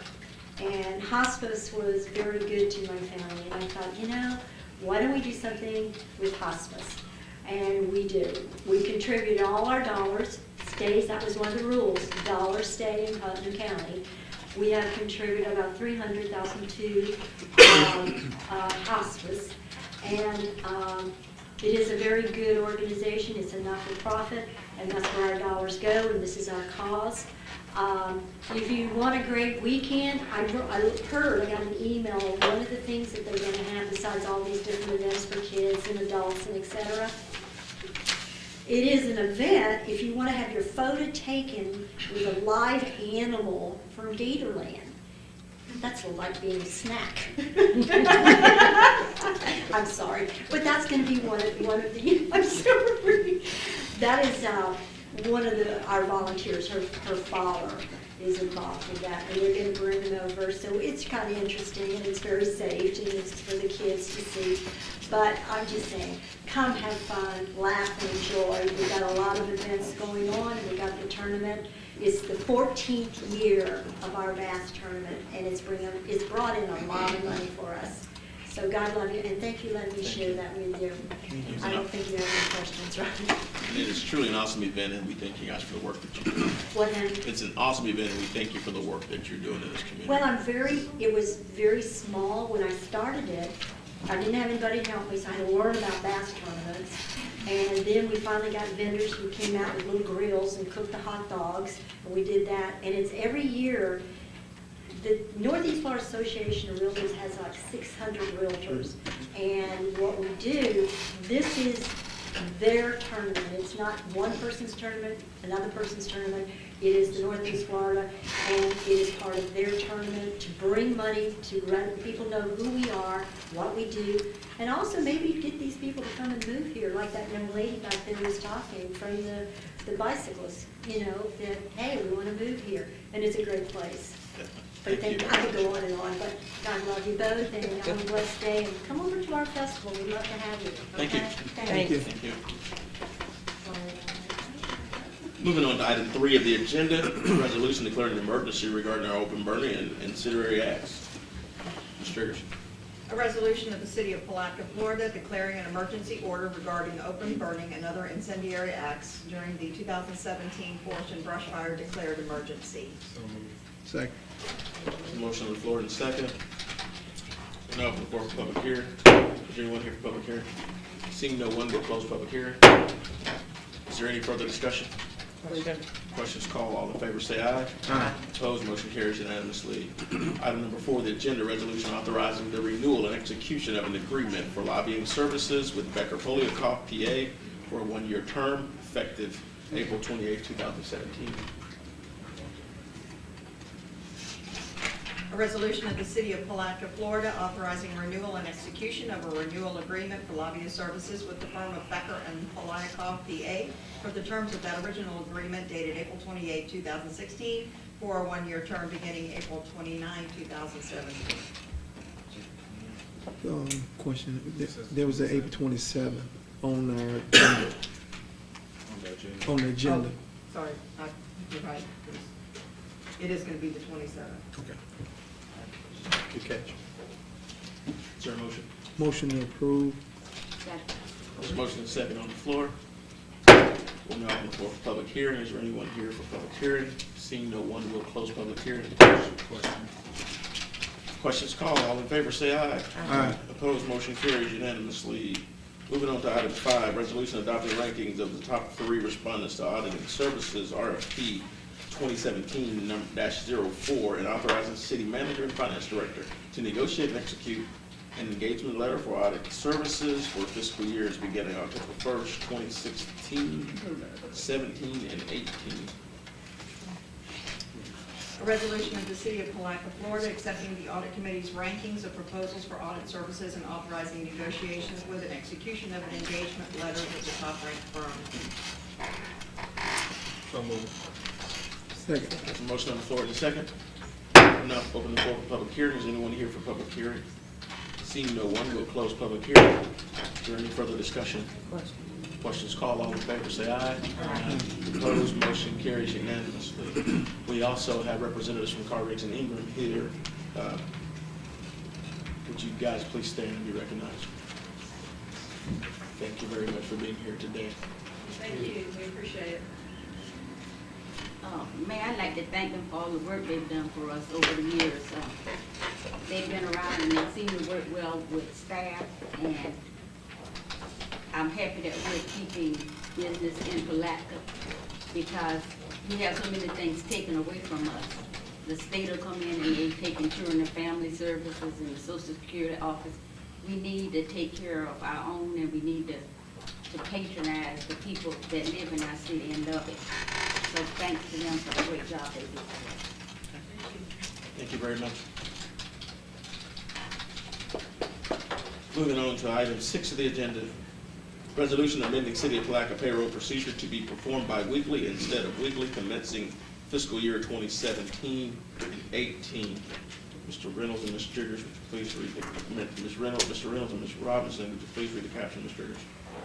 And hospice was very good to my family. And I thought, you know, why don't we do something with hospice? And we do. We contributed all our dollars. Stays, that was one of the rules, dollars stay in Putnam County. We have contributed about $300,000 to hospice. And it is a very good organization. It's a not-for-profit, and that's where our dollars go, and this is our cause. If you want a great weekend, I got an email of one of the things that they're going to have besides all these different events for kids and adults and etc. It is an event if you want to have your photo taken with a live animal from Gatorland. That's like being a snack. I'm sorry, but that's going to be one of the. I'm sorry. That is one of our volunteers. Her father is involved with that, and they're going to bring them over. So it's kind of interesting, and it's very safe, and it's for the kids to see. But I'm just saying, come have fun, laugh, and enjoy. We've got a lot of events going on, and we got the tournament. It's the 14th year of our bass tournament, and it's brought in a lot of money for us. So God love you, and thank you for letting me share that with you. I don't think you have any questions, right? It is truly an awesome event, and we thank you guys for the work that you do. What then? It's an awesome event, and we thank you for the work that you're doing in this community. Well, it was very small when I started it. I didn't have anybody to help me, so I had to learn about bass tournaments. And then we finally got vendors who came out with little grills and cooked the hot dogs, and we did that. And it's every year. The Northeast Florida Association of Realtors has like 600 realtors. And what we do, this is their tournament. It's not one person's tournament, another person's tournament. It is the Northeast Florida, and it is part of their tournament to bring money, to let people know who we are, what we do, and also maybe get these people to come and move here, like that young lady back there was talking from the bicyclists, you know, that, hey, we want to move here, and it's a great place. But I could go on and on, but God love you both, and have a blessed day, and come over to our festival. We'd love to have you. Thank you. Thank you. Thank you. Moving on to item 3 of the agenda, resolution declaring an emergency regarding our open burning and incendiary acts. Ms. Triggers. A resolution of the City of Palatka, Florida, declaring an emergency order regarding open burning and other incendiary acts during the 2017 forest and brush fire declared emergency. Second. Motion on the floor in a second. Now open the floor for public hearing. Is there anyone here for public hearing? Seeing no one, we'll close public hearing. Is there any further discussion? Questions called. All in favor say aye. Aye. Opposed, motion carries unanimously. Item number 4 of the agenda, resolution authorizing the renewal and execution of an agreement for lobbying services with Becker Poliokoff, PA, for a 1-year term effective April 28, 2017. A resolution of the City of Palatka, Florida, authorizing renewal and execution of a renewal agreement for lobbyist services with the firm of Becker and Poliokoff, PA, for the terms of that original agreement dated April 28, 2016, for a 1-year term beginning April 29, 2017. Question. There was an April 27 on our agenda. On the agenda. Oh, sorry, you're right. It is going to be the 27th. Okay. Good catch. Is there a motion? Motion to approve. There's a motion and a second on the floor. We'll now open the floor for public hearing. Is there anyone here for public hearing? Seeing no one, we'll close public hearing. Questions called, all in favor say aye. Aye. Opposed, motion carries unanimously. Moving on to item 5, resolution adopting rankings of the top 3 respondents to auditing services, RFP 2017-04, and authorizing city manager and finance director to negotiate and execute an engagement letter for audit services for fiscal years beginning October 1st, 2016, 17, and 18. A resolution of the City of Palatka, Florida, accepting the Audit Committee's rankings of proposals for audit services and authorizing negotiations with and execution of an engagement letter with the top-ranked firm. So moved. Second. There's a motion on the floor in a second. Now open the floor for public hearing. Is anyone here for public hearing? Seeing no one, we'll close public hearing. Is there any further discussion? Questions called, all in favor say aye. Aye. Opposed, motion carries unanimously. We also have representatives from Carriage and Ingram here. Would you guys please stand and be recognized? Thank you very much for being here today. Thank you, we appreciate it. May I like to thank them for all the work they've done for us over the years. They've been around and they've seen me work well with staff, and I'm happy that we're keeping business in Palatka because we have so many things taken away from us. The state will come in and they take children and family services and the Social Security office. We need to take care of our own, and we need to patronize the people that live in our city and love it. So thanks to them for the great job they do. Thank you very much. Moving on to item 6 of the agenda. Resolution amending City of Palatka payroll procedure to be performed bi-weekly instead of weekly commencing fiscal year 2017 and 18. Mr. Reynolds and Ms. Jiggers, would you please read the, Mr. Reynolds and Ms. Robinson, would you please read the caption, Ms. Jiggers?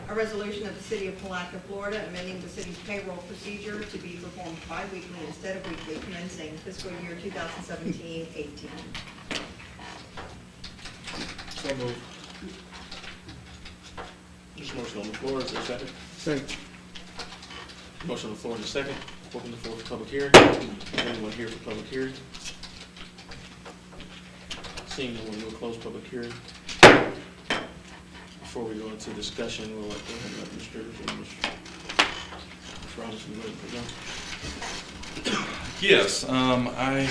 A resolution of the City of Palatka, Florida, amending the city's payroll procedure to be performed bi-weekly instead of weekly commencing fiscal year 2017-18. So moved. There's a motion on the floor. Is there a second? Second. Motion on the floor in a second. Open the floor for public hearing. Is anyone here for public hearing? Seeing no one, we'll close public hearing. Before we go into discussion, we'll go ahead and let Ms. Jiggers and Ms. Robinson go ahead and present. Yes, I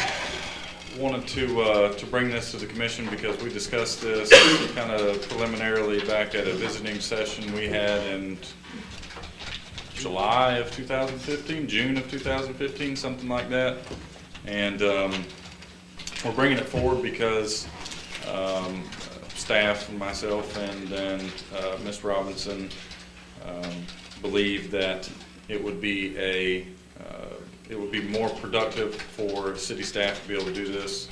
wanted to bring this to the commission because we discussed this kind of preliminarily back at a visiting session we had in July of 2015, June of 2015, something like that. And we're bringing it forward because staff and myself and then Ms. Robinson believe that it would be more productive for city staff to be able to do this.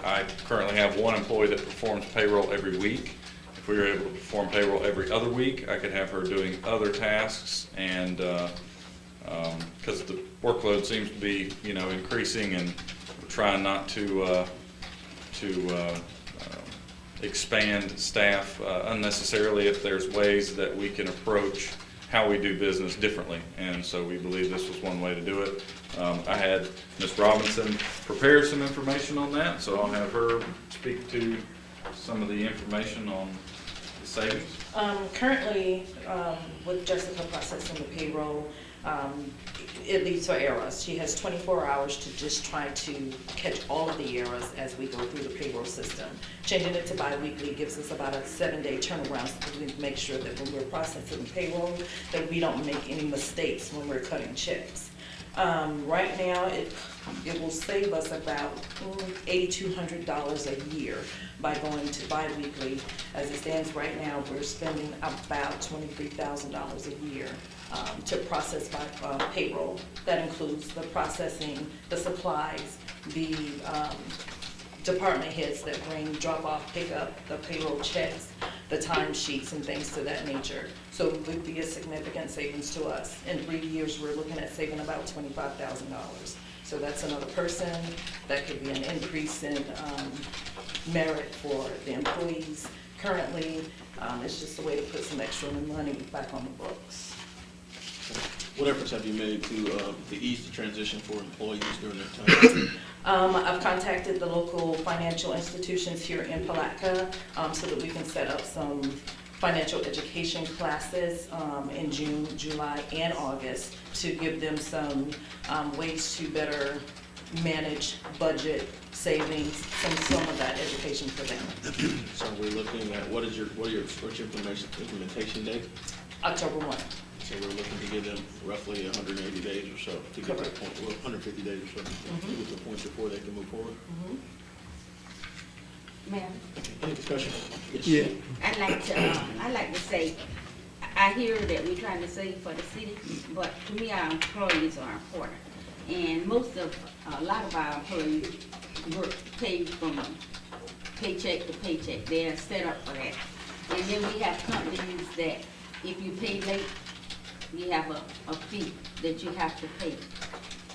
I currently have one employee that performs payroll every week. If we were able to perform payroll every other week, I could have her doing other tasks, and because the workload seems to be, increasing, and we're trying not to expand staff unnecessarily if there's ways that we can approach how we do business differently, and so we believe this was one way to do it. I had Ms. Robinson prepare some information on that, so I'll have her speak to some of the information on the savings. Currently, with Jessica processing the payroll, it leads to errors. She has 24 hours to just try to catch all of the errors as we go through the payroll system. Changing it to bi-weekly gives us about a 7-day turnaround so we make sure that when we're processing payroll, that we don't make any mistakes when we're cutting checks. Right now, it will save us about $8,200 a year by going to bi-weekly. As it stands right now, we're spending about $23,000 a year to process payroll. That includes the processing, the supplies, the department heads that bring drop-off, pick-up, the payroll checks, the timesheets and things to that nature. So it would be a significant savings to us. In 3 years, we're looking at saving about $25,000. So that's another person. That could be an increase in merit for the employees. Currently, it's just a way to put some extra money back on the books. What efforts have you made to ease the transition for employees during their time? I've contacted the local financial institutions here in Palatka so that we can set up some financial education classes in June, July, and August to give them some ways to better manage budget, savings, some of that education for them. So we're looking at, what's your implementation date? October 1. So we're looking to give them roughly 180 days or so to get to that point, well, 150 days or so, to get to the point before they can move forward. Ma'am, Any discussion? Yeah. I'd like to say, I hear that we're trying to save for the city, but to me, our employees are important. And a lot of our employees work paid from paycheck to paycheck. They're set up for that. And then we have companies that if you pay late, you have a fee that you have to pay.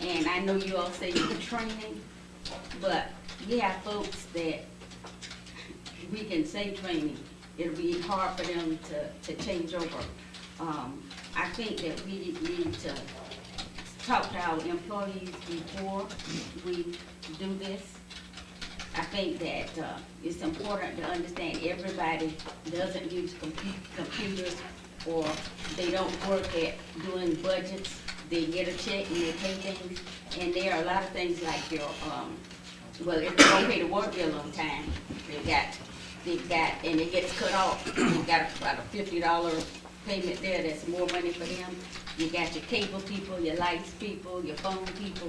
And I know you all say you're training, but we have folks that we can say training. It'll be hard for them to change over. I think that we need to talk to our employees before we do this. I think that it's important to understand everybody doesn't use computers, or they don't work at doing budgets. They get a check and they pay things. And there are a lot of things like your, well, if they don't pay the water bill on time, and it gets cut off. You've got about a $50 payment there. That's more money for them. You got your cable people, your lights people, your phone people.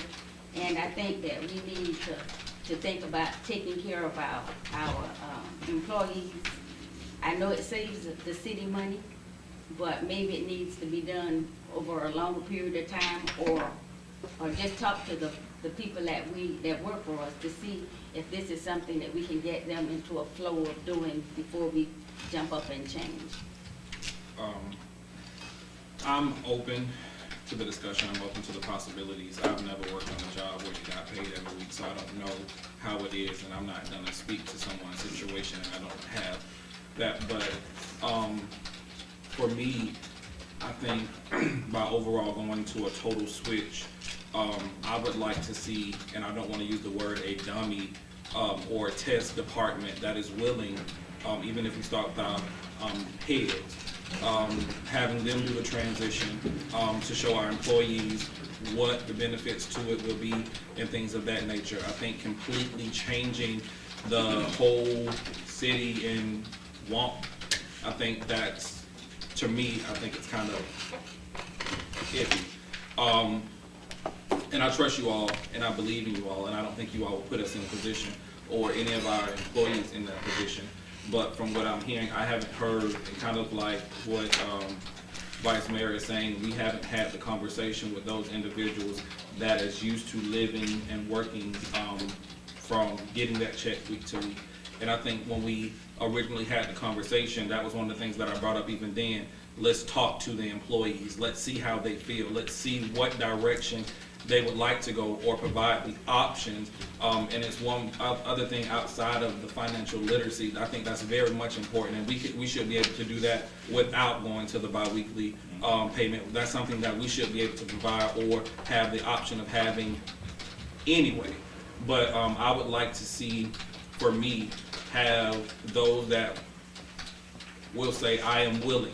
And I think that we need to think about taking care of our employees. I know it saves the city money, but maybe it needs to be done over a longer period of time, or just talk to the people that work for us to see if this is something that we can get them into a flow of doing before we jump up and change. I'm open to the discussion. I'm open to the possibilities. I've never worked on a job where you got paid every week, so I don't know how it is, and I'm not gonna speak to someone's situation, and I don't have that. But for me, I think by overall going to a total switch, I would like to see, and I don't want to use the word a dummy or a test department that is willing, even if we start with our heads, having them do a transition to show our employees what the benefits to it will be and things of that nature. I think completely changing the whole city in WOMP, I think that's, to me, I think it's kind of iffy. And I trust you all, and I believe in you all, and I don't think you all will put us in a position, or any of our employees in that position. But from what I'm hearing, I haven't heard, kind of like what Vice Mayor is saying, we haven't had the conversation with those individuals that is used to living and working from getting that check week to week. And I think when we originally had the conversation, that was one of the things that I brought up even then. Let's talk to the employees. Let's see how they feel. Let's see what direction they would like to go, or provide the options. And it's one other thing outside of the financial literacy. I think that's very much important, and we should be able to do that without going to the biweekly payment. That's something that we should be able to provide, or have the option of having anyway. But I would like to see, for me, have those that will say, I am willing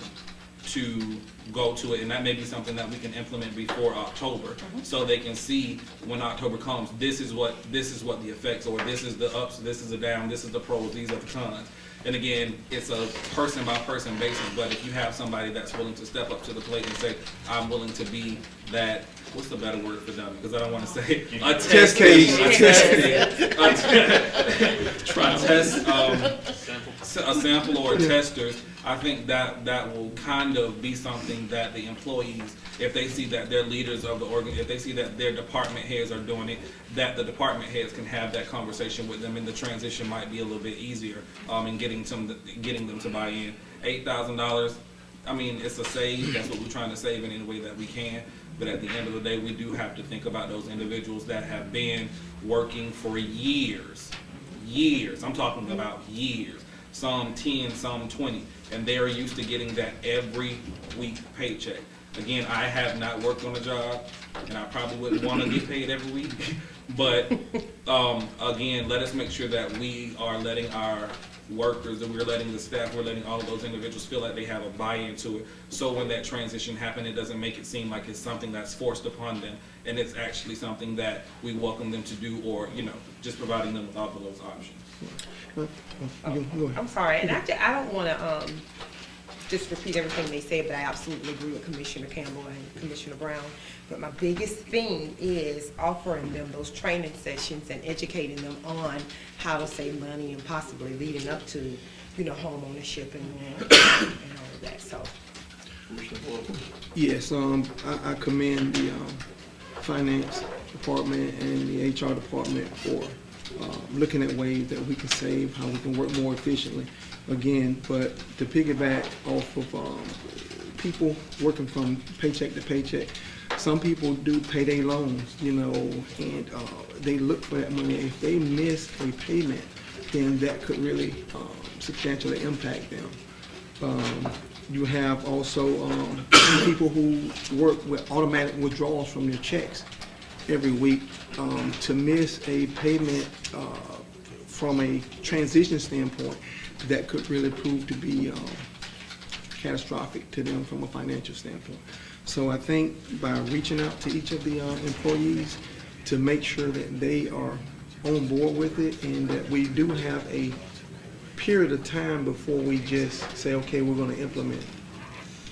to go to it, and that may be something that we can implement before October, so they can see when October comes, this is what the effects, or this is the ups, this is the down, this is the pros, these are the cons. And again, it's a person by person basis, but if you have somebody that's willing to step up to the plate and say, I'm willing to be that, what's the better word for dummy? Because I don't want to say a test case, a sample or testers. I think that will kind of be something that the employees, if they see that their leaders of the if they see that their department heads are doing it, that the department heads can have that conversation with them, and the transition might be a little bit easier in getting them to buy in. $8,000, I mean, it's a save. That's what we're trying to save in any way that we can. But at the end of the day, we do have to think about those individuals that have been working for years. I'm talking about years. Some 10, some 20, and they're used to getting that every week paycheck. Again, I have not worked on a job, and I probably wouldn't want to get paid every week, But again, let us make sure that we are letting our workers, that we're letting the staff, we're letting all of those individuals feel like they have a buy-in to it. So when that transition happens, it doesn't make it seem like it's something that's forced upon them, and it's actually something that we welcome them to do, or just providing them with all of those options. I'm sorry, and I don't want to just repeat everything they said, but I absolutely agree with Commissioner Campbell and Commissioner Brown. But my biggest thing is offering them those training sessions and educating them on how to save money and possibly leading up to, home ownership and all of that. So. Yes, I commend the finance department and the HR department for looking at ways that we can save, how we can work more efficiently. Again, but to piggyback off of people working from paycheck to paycheck, some people do payday loans, and they look for that money. If they miss a payment, then that could really substantially impact them. You have also people who work with automatic withdrawals from their checks every week. To miss a payment from a transition standpoint, that could really prove to be catastrophic to them from a financial standpoint. So I think by reaching out to each of the employees to make sure that they are on board with it, and that we do have a period of time before we just say, okay, we're going to implement.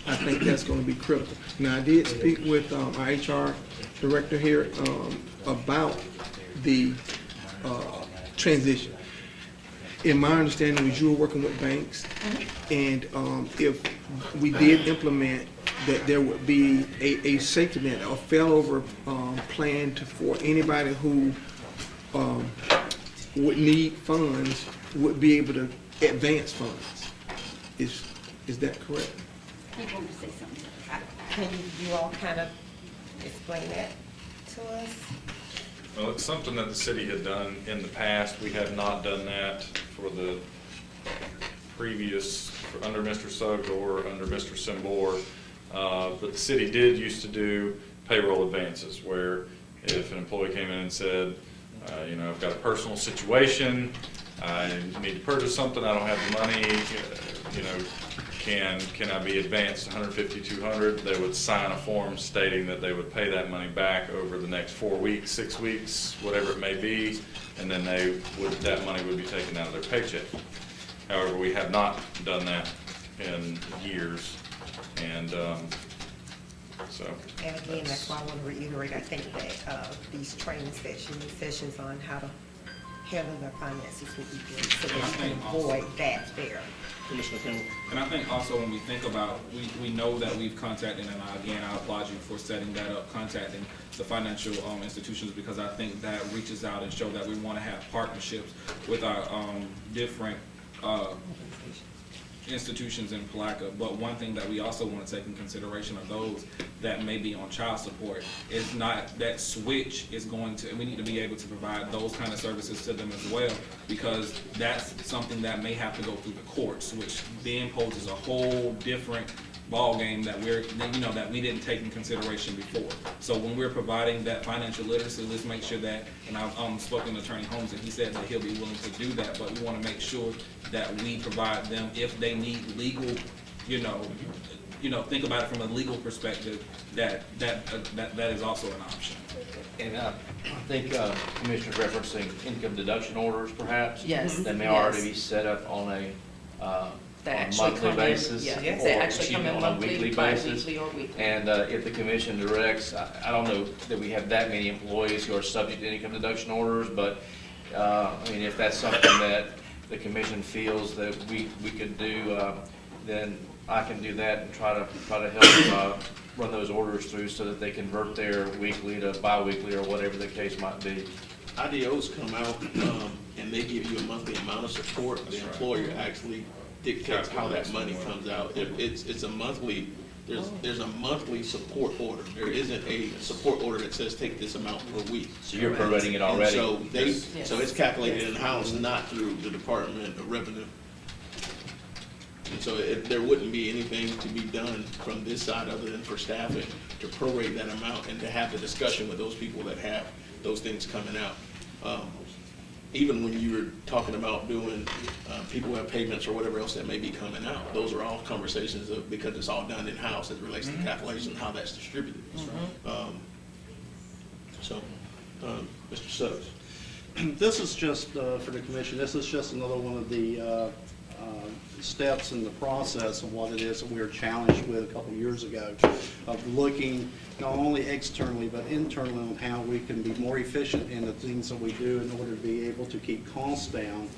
I think that's going to be critical. Now, I did speak with our HR director here about the transition. In my understanding, was you were working with banks, and if we did implement that, there would be a safety net, a failover plan for anybody who would need funds, would be able to advance funds. Is that correct? You want to say something? Can you all kind of explain that to us? Well, it's something that the city had done in the past. We have not done that for the previous, under Mr. Suggs or under Mr. Simbor. But the city did used to do payroll advances, where if an employee came in and said, I've got a personal situation, I need to purchase something, I don't have the money, can I be advanced $150, $200? They would sign a form stating that they would pay that money back over the next 4 weeks, 6 weeks, whatever it may be, and then that money would be taken out of their paycheck. However, we have not done that in years, and so. And again, that's why I want to reiterate, I think that these training sessions on how to handle their finances would be good, so that we can avoid that there. And I think also when we think about, we know that we've contacted, and again, I applaud you for setting that up, contacting the financial institutions, because I think that reaches out and show that we want to have partnerships with our different institutions in Palatka. But one thing that we also want to take in consideration of those that may be on child support is not that switch is going to, and we need to be able to provide those kind of services to them as well, because that's something that may have to go through the courts, which then poses a whole different ball game that that we didn't take in consideration before. So when we're providing that financial literacy, let's make sure that, and I've spoken to Attorney Holmes, and he said that he'll be willing to do that, but we want to make sure that we provide them, if they need legal, think about it from a legal perspective, that is also an option. And I think Commissioner's referencing income deduction orders, perhaps? Yes. That may already be set up on a monthly basis, or excuse me, on a weekly basis. And if the commission directs, I don't know that we have that many employees who are subject to income deduction orders, but if that's something that the commission feels that we could do, then I can do that and try to help run those orders through so that they convert their weekly to bi-weekly or whatever the case might be. IDOs come out and they give you a monthly amount of support. The employer actually dictates how that money comes out. It's a monthly. There's a monthly support order. There isn't a support order that says take this amount per week. So you're prorating it already. And so it's calculated in house, not through the Department of Revenue. And so there wouldn't be anything to be done from this side other than for staffing to prorate that amount and to have the discussion with those people that have those things coming out. Even when you were talking about doing, people who have payments or whatever else that may be coming out, those are all conversations of, because it's all done in-house as it relates to calculation, how that's distributed. Mr. Suggs. This is just, for the commission, this is just another one of the steps in the process of what it is that we were challenged with a couple of years ago, of looking not only externally but internally on how we can be more efficient in the things that we do in order to be able to keep costs down.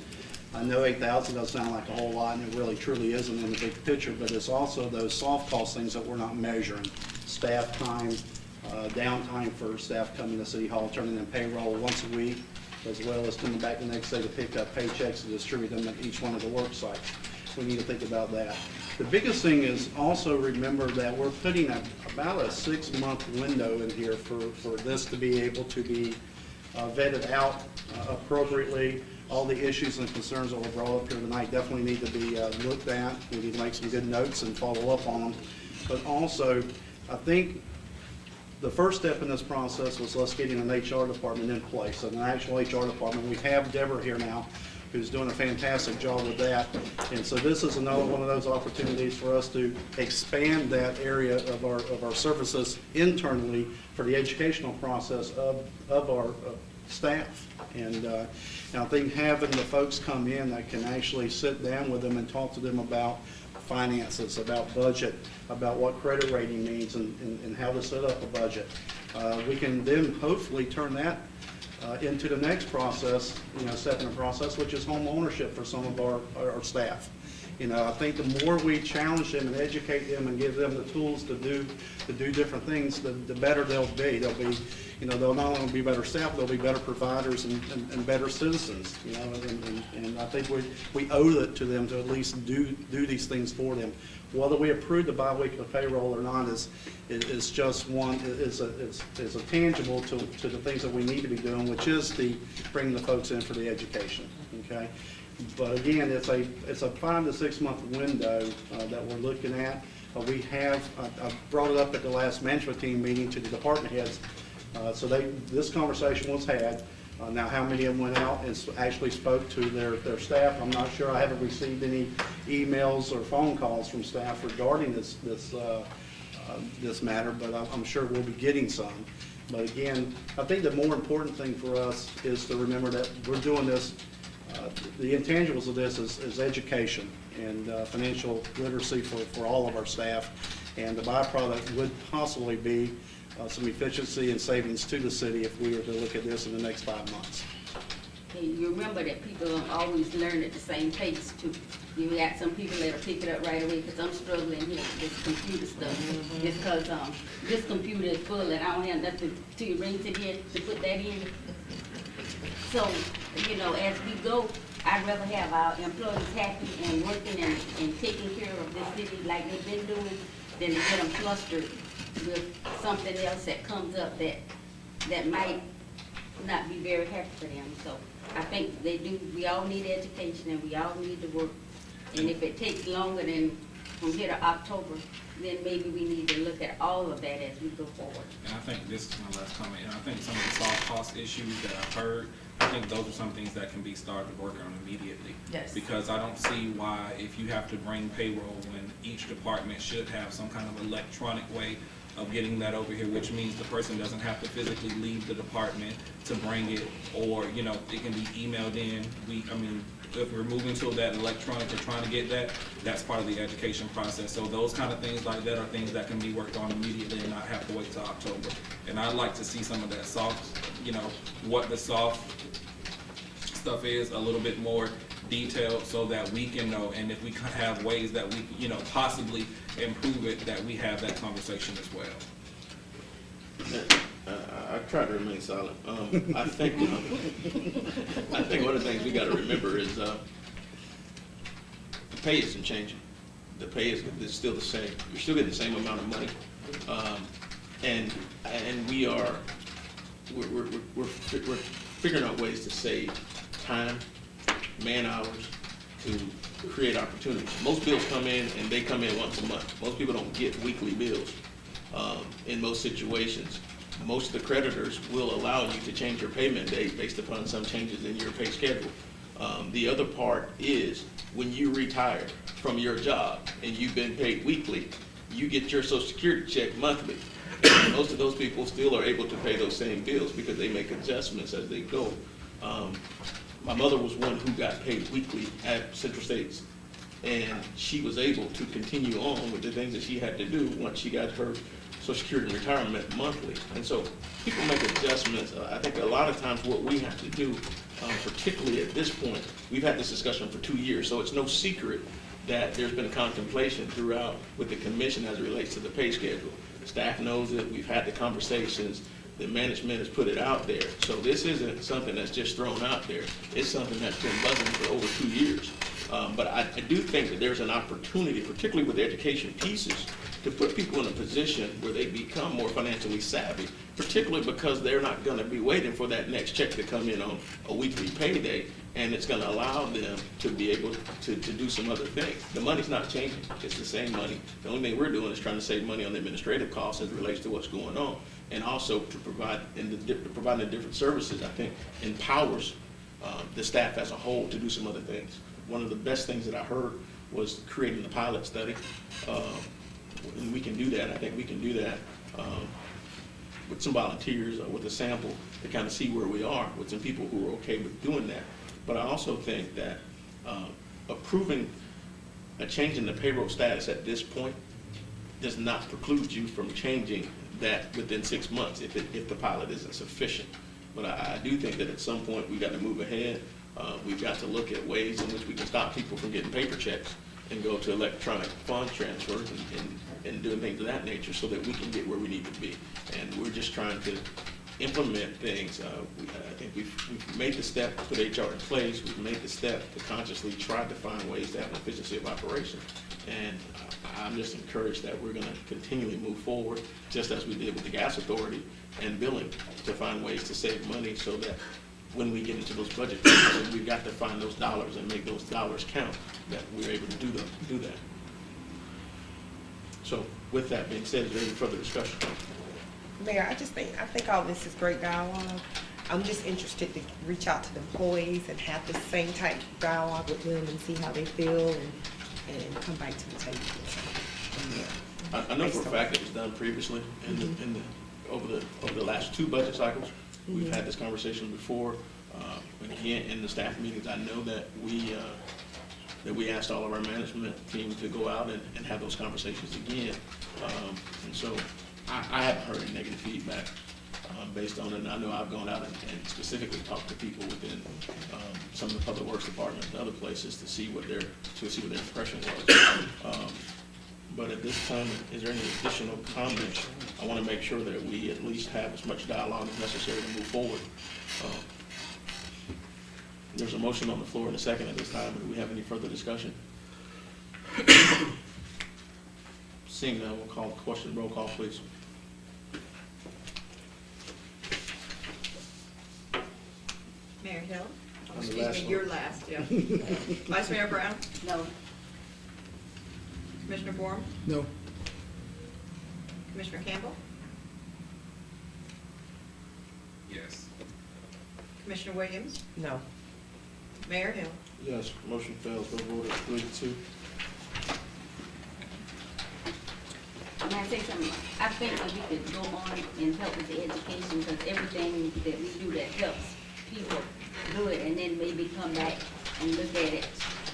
I know 8,000 does sound like a whole lot, and it really truly isn't in the big picture, but it's also those soft cost things that we're not measuring. Staff time, downtime for staff coming to City Hall, turning in payroll once a week, as well as coming back the next day to pick up paychecks and distribute them at each one of the work sites. We need to think about that. The biggest thing is also remember that we're putting about a 6-month window in here for this to be able to be vetted out appropriately. All the issues and concerns that were brought up here tonight definitely need to be looked at. We need to make some good notes and follow up on them. But also, I think the first step in this process was us getting an HR department in place, an actual HR department. We have Deborah here now, who's doing a fantastic job with that. And so this is another one of those opportunities for us to expand that area of our services internally for the educational process of our staff. And I think having the folks come in that can actually sit down with them and talk to them about finances, about budget, about what credit rating means and how to set up a budget. We can then hopefully turn that into the next process, step in the process, which is home ownership for some of our staff. I think the more we challenge them and educate them and give them the tools to do different things, the better they'll be. They'll not only be better staff, they'll be better providers and better citizens. And I think we owe it to them to at least do these things for them. Whether we approve the biweekly payroll or not is just one, is a tangible to the things that we need to be doing, which is bringing the folks in for the education. Okay. But again, it's a 5 to 6 month window that we're looking at. I brought it up at the last management team meeting to the department heads. So this conversation was had. Now, how many of them went out and actually spoke to their staff? I'm not sure. I haven't received any emails or phone calls from staff regarding this matter, but I'm sure we'll be getting some. But again, I think the more important thing for us is to remember that we're doing this. The intangibles of this is education and financial literacy for all of our staff, and the byproduct would possibly be some efficiency and savings to the city if we were to look at this in the next 5 months. And you remember that people don't always learn at the same pace too. You got some people that'll pick it up right away, because I'm struggling here with this computer stuff. It's because this computer is full and I don't have nothing to ring to get to put that in. So, as we go, I'd rather have our employees happy and working and taking care of this city like they've been doing than to get them flustered with something else that comes up that might not be very happy for them. So I think we all need education and we all need to work. And if it takes longer than from here to October, then maybe we need to look at all of that as we go forward. And I think this is my last comment, and I think some of the soft cost issues that I've heard, I think those are some things that can be started working on immediately. Yes. Because I don't see why, if you have to bring payroll when each department should have some kind of electronic way of getting that over here, which means the person doesn't have to physically leave the department to bring it, or, it can be emailed in. If we're moving to that electronic or trying to get that, that's part of the education process. So those kind of things like that are things that can be worked on immediately and not have to wait till October. And I'd like to see some of that soft, what the soft stuff is, a little bit more detailed so that we can know, and if we have ways that we, possibly improve it, that we have that conversation as well. I try to remain silent. I think one of the things we got to remember is the pay isn't changing. The pay is still the same. You're still getting the same amount of money, and we're figuring out ways to save time, man hours, to create opportunities. Most bills come in and they come in once a month. Most people don't get weekly bills in most situations. Most of the creditors will allow you to change your payment date based upon some changes in your pay schedule. The other part is when you retire from your job and you've been paid weekly, you get your Social Security check monthly. And most of those people still are able to pay those same bills because they make adjustments as they go. My mother was one who got paid weekly at Central States, and she was able to continue on with the things that she had to do once she got her Social Security and retirement monthly. And so people make adjustments. I think a lot of times what we have to do, particularly at this point, we've had this discussion for 2 years, so it's no secret that there's been contemplation throughout with the commission as it relates to the pay schedule. Staff knows it, we've had the conversations, the management has put it out there. So this isn't something that's just thrown out there. It's something that's been buzzing for over 2 years. But I do think that there's an opportunity, particularly with the education pieces, to put people in a position where they become more financially savvy, particularly because they're not going to be waiting for that next check to come in on a weekly payday, and it's going to allow them to be able to do some other things. The money's not changing. It's the same money. The only thing we're doing is trying to save money on the administrative costs as it relates to what's going on, and also to provide providing the different services, I think, empowers the staff as a whole to do some other things. One of the best things that I heard was creating the pilot study. And we can do that. I think we can do that with some volunteers or with a sample to kind of see where we are with some people who are okay with doing that. But I also think that approving a change in the payroll status at this point does not preclude you from changing that within 6 months if the pilot isn't sufficient. But I do think that at some point we've got to move ahead. We've got to look at ways in which we can stop people from getting paper checks and go to electronic fund transfers and doing things of that nature so that we can get where we need to be. And we're just trying to implement things. I think we've made the step to put HR in place. We've made the step to consciously try to find ways to have an efficiency of operation. And I'm just encouraged that we're going to continually move forward, just as we did with the gas authority and billing, to find ways to save money so that when we get into those budget processes, we've got to find those dollars and make those dollars count, that we're able to do that. So with that being said, is there any further discussion? Mayor, I think all this is great dialogue. I'm just interested to reach out to the employees and have the same type of dialogue with them and see how they feel and come back to the table. I know for a fact that it was done previously over the last 2 budget cycles. We've had this conversation before. And again, in the staff meetings, I know that we asked all of our management team to go out and have those conversations again. And so I haven't heard any negative feedback based on it. And I know I've gone out and specifically talked to people within some of the public works departments and other places to see what their impression was. But at this time, is there any additional comments? I want to make sure that we at least have as much dialogue as necessary to move forward. There's a motion on the floor in a second at this time. Do we have any further discussion? Seeing none, we'll call the question. Roll call, please. Mayor Hill? Excuse me, you're last, yeah. Vice Mayor Brown? No. Commissioner Borum? No. Commissioner Campbell? Yes. Commissioner Williams? No. Mayor Hill? Yes, motion fails. We'll vote at 3-2. May I say something? I think that we could go on and help with the education, because everything that we do that helps people do it, and then maybe come back and look at it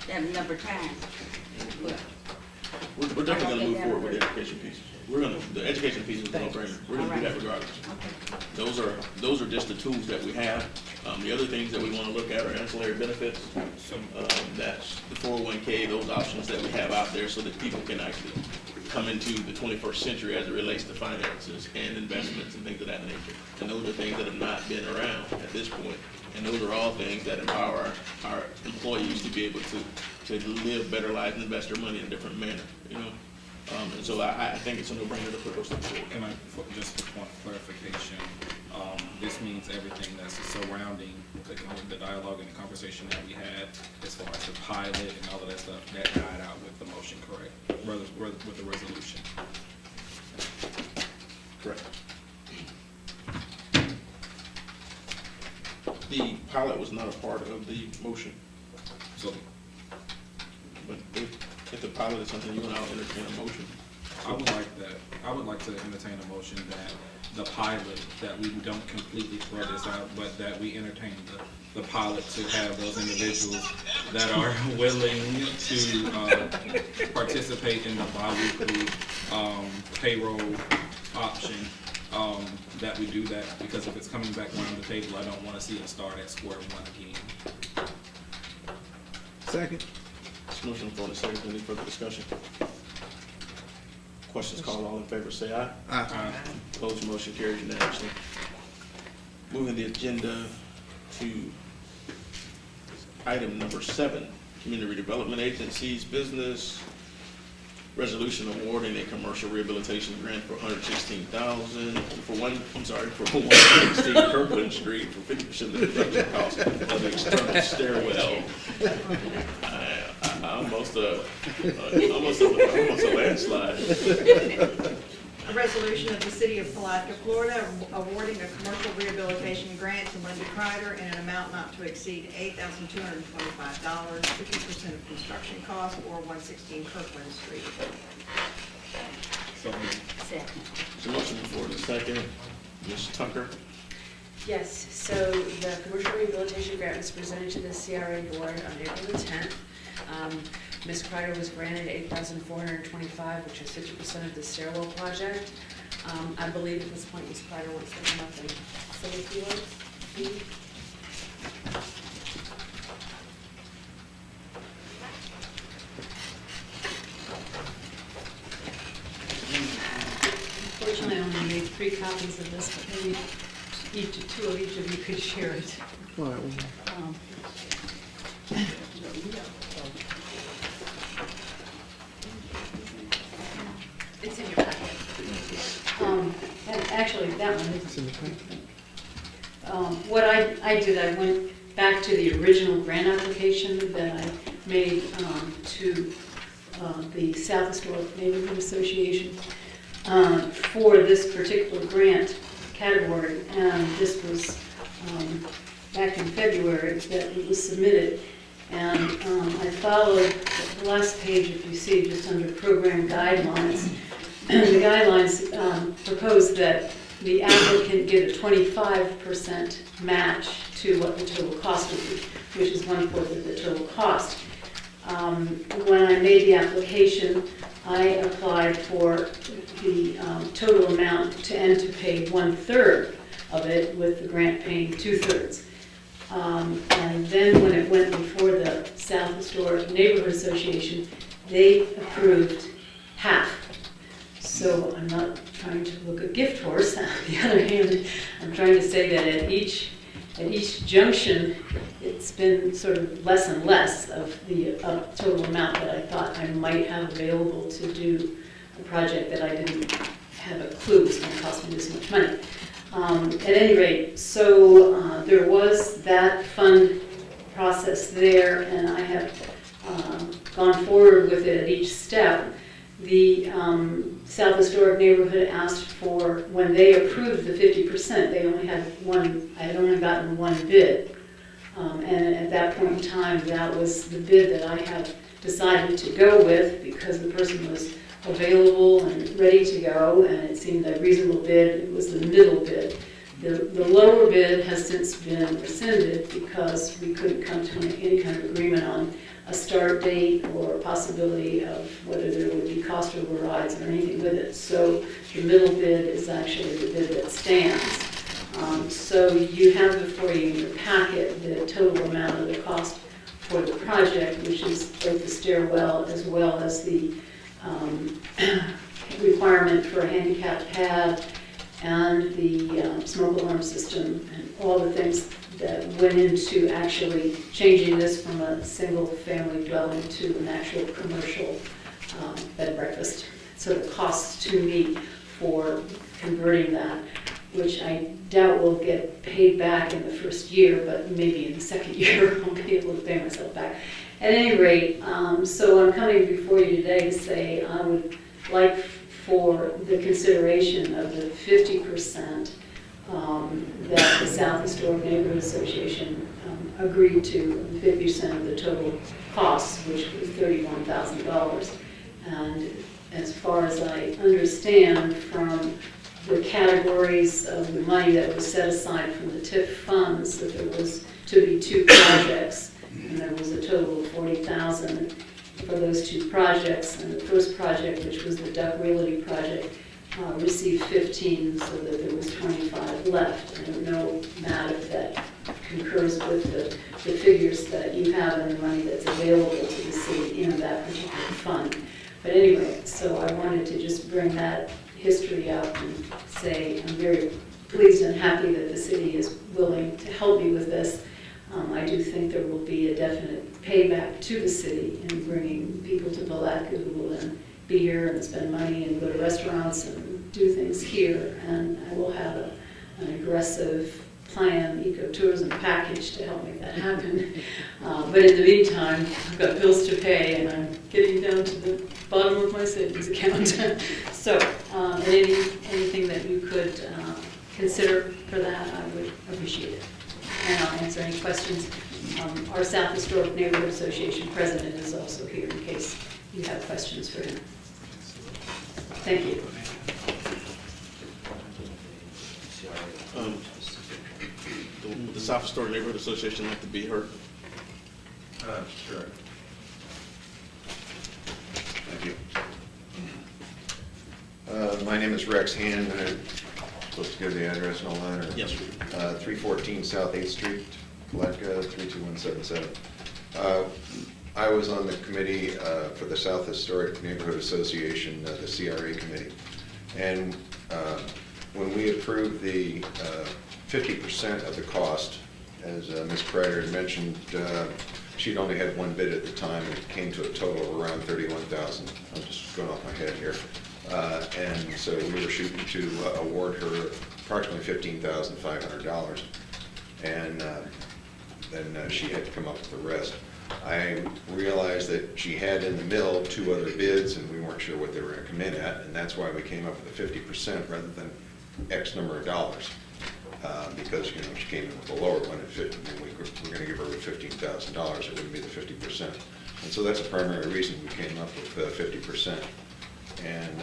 that number of times. But We're definitely going to move forward with the education piece. The education piece is a no-brainer. We're going to do that regardless. Those are just the tools that we have. The other things that we want to look at are ancillary benefits. That's the 401k, those options that we have out there so that people can actually come into the 21st century as it relates to finances and investments and things of that nature. And those are things that have not been around at this point. And those are all things that empower our employees to be able to live better lives and invest their money in a different manner, you know. And so I think it's a no-brainer to put those things forward. And just for point of clarification, this means everything that's surrounding the dialogue and the conversation that we had as far as the pilot and all of that stuff, that died out with the motion, correct? With the resolution. Correct. The pilot was not a part of the motion. So, but if the pilot is something you want, I'll entertain a motion. I would like to entertain a motion that the pilot, that we don't completely throw this out, but that we entertain the pilot to have those individuals that are willing to participate in the bi-weekly payroll option, that we do that, because if it's coming back around the table, I don't want to see us start at square one again. Second. Motion for the second. Any further discussion? Questions called, all in favor say aye. Aye. Opposed, motion carries unanimously. Moving the agenda to item number 7, Community Redevelopment Agency's business. Resolution awarding a commercial rehabilitation grant for $116,000 for 116 Kirkland Street for 50% of the construction cost of the external stairwell. Almost a landslide. A resolution of the City of Palatka, Florida, awarding a commercial rehabilitation grant to Linda Kreider in an amount not to exceed $8,225, 50% of construction cost, or 116 Kirkland Street. So, Second. so motion before the second. Ms. Tucker. Yes, so the commercial rehabilitation grant was presented to the CRA board on April the 10th. Ms. Kreider was granted $8,425, which is 50% of the stairwell project. I believe at this point Ms. Kreider wants to come up and say a few words. Unfortunately, I only made 3 copies of this, but maybe two of each of you could share it. All right. It's in your packet. And actually, that one is. What I did, I went back to the original grant application that I made to the South Historic Neighborhood Association for this particular grant category. And this was back in February that it was submitted. And I followed the last page, if you see, just under program guidelines. The guidelines propose that the applicant get a 25% match to what the total cost would be, which is 1/4 of the total cost. When I made the application, I applied for the total amount and to pay 1/3 of it, with the grant paying 2/3. And then when it went before the South Historic Neighborhood Association, they approved half. So I'm not trying to look a gift horse. On the other hand, I'm trying to say that at each junction, it's been sort of less and less of the total amount that I thought I might have available to do a project that I didn't have a clue was going to cost me this much money. At any rate, so there was that fund process there, and I have gone forward with it at each step. The South Historic Neighborhood asked for, when they approved the 50%, they only had one, I had only gotten one bid. And at that point in time, that was the bid that I have decided to go with, because the person was available and ready to go, and it seemed a reasonable bid. It was the middle bid. The lower bid has since been rescinded because we couldn't come to any kind of agreement on a start date or possibility of whether there would be cost overrides or anything with it. So the middle bid is actually the bid that stands. So you have before you in your packet the total amount of the cost for the project, which is both the stairwell as well as the requirement for a handicapped pad and the smoke alarm system and all the things that went into actually changing this from a single family dwelling to an actual commercial bed and breakfast sort of costs to me for converting that, which I doubt will get paid back in the first year, but maybe in the second year I'll be able to pay myself back. At any rate, so I'm coming before you today to say I would like for the consideration of the 50% that the South Historic Neighborhood Association agreed to, 50% of the total costs, which was $31,000. And as far as I understand from the categories of the money that was set aside from the TIF funds, that there was to be 2 projects, and there was a total of $40,000 for those 2 projects. And the first project, which was the Duck Realty project, received 15, so that there was 25 left. I don't know, Matt, if that concurs with the figures that you have and the money that's available to the city in that particular fund. But anyway, so I wanted to just bring that history up and say I'm very pleased and happy that the city is willing to help me with this. I do think there will be a definite payback to the city in bringing people to Palatka who will then be here and spend money and go to restaurants and do things here. And I will have an aggressive plan, ecotourism package to help make that happen. But in the meantime, I've got bills to pay and I'm getting down to the bottom of my savings account. So anything that you could consider for that, I would appreciate it. And I'll answer any questions. Our South Historic Neighborhood Association president is also here in case you have questions for him. Thank you. Would the South Historic Neighborhood Association like to be heard? Sure. Thank you. My name is Rex Hand. I'm supposed to give the address and all that? Or? Yes, sir. 314 South 8th Street, Palatka, 32177. I was on the committee for the South Historic Neighborhood Association, the CRA committee. And when we approved the 50% of the cost, as Ms. Kreider had mentioned, she'd only had one bid at the time, and it came to a total of around $31,000. I'm just going off my head here. And so we were shooting to award her approximately $15,500. And then she had to come up with the rest. I realized that she had in the mill 2 other bids, and we weren't sure what they were going to come in at, and that's why we came up with the 50% rather than X number of dollars. Because she came in with a lower one at 50, and we were going to give her $15,000. It wouldn't be the 50%, and so that's the primary reason we came up with 50%. And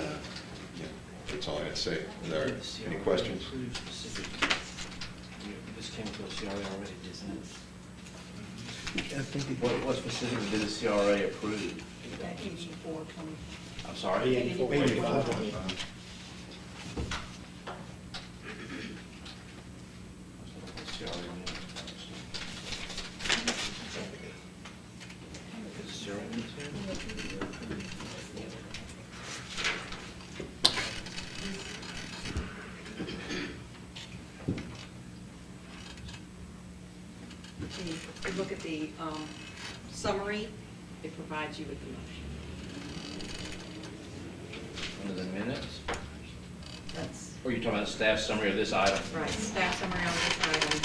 that's all I had to say. Are there any questions? This came to the CRA already, isn't it? I think What specifically did the CRA approve? 84.20. I'm sorry? 85. If you look at the summary, it provides you with the motion. Under the minutes? That's Or are you talking about the staff summary of this item? right, staff summary on this item.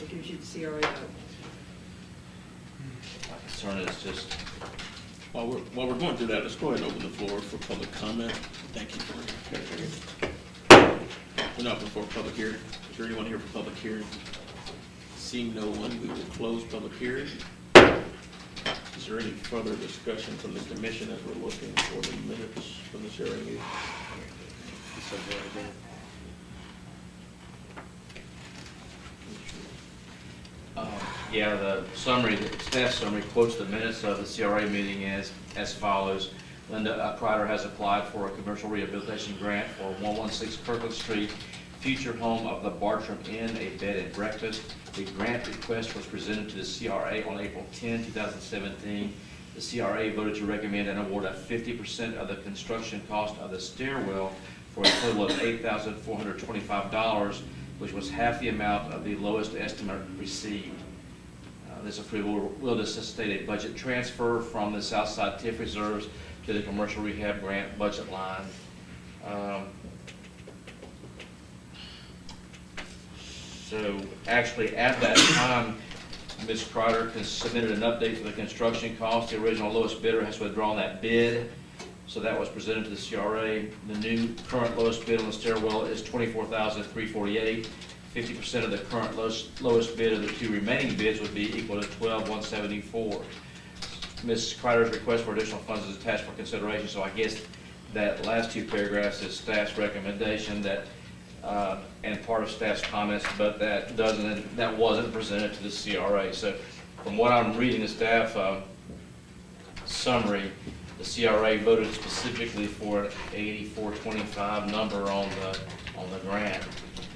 It gives you the CRA vote. My concern is just, While we're going through that, let's go ahead and open the floor for public comment. Thank you for we're now open for a public hearing. Is there anyone here for public hearing? Seeing no one, we will close public hearing. Is there any further discussion from the commission as we're looking for the minutes from the CRA meeting? yeah, the summary, the staff summary quotes the minutes of the CRA meeting as follows. Linda Kreider has applied for a commercial rehabilitation grant for 116 Kirkland Street, future home of the Bartram Inn, a bed and breakfast. The grant request was presented to the CRA on April 10, 2017. The CRA voted to recommend an award of 50% of the construction cost of the stairwell for a total of $8,425, which was half the amount of the lowest estimate received. This approval will necessitate a budget transfer from the Southside TIF reserves to the commercial rehab grant budget line. So actually, at that time, Ms. Crider submitted an update for the construction cost. The original lowest bidder has withdrawn that bid, so that was presented to the CRA. The new current lowest bid on the stairwell is $24,348. 50% of the current lowest bid of the two remaining bids would be equal to $12,174. Ms. Crider's request for additional funds is attached for consideration, so I guess that last two paragraphs is staff's recommendation that, and part of staff's comments, but that wasn't presented to the CRA. So from what I'm reading the staff summary, the CRA voted specifically for an 8425 number on the grant.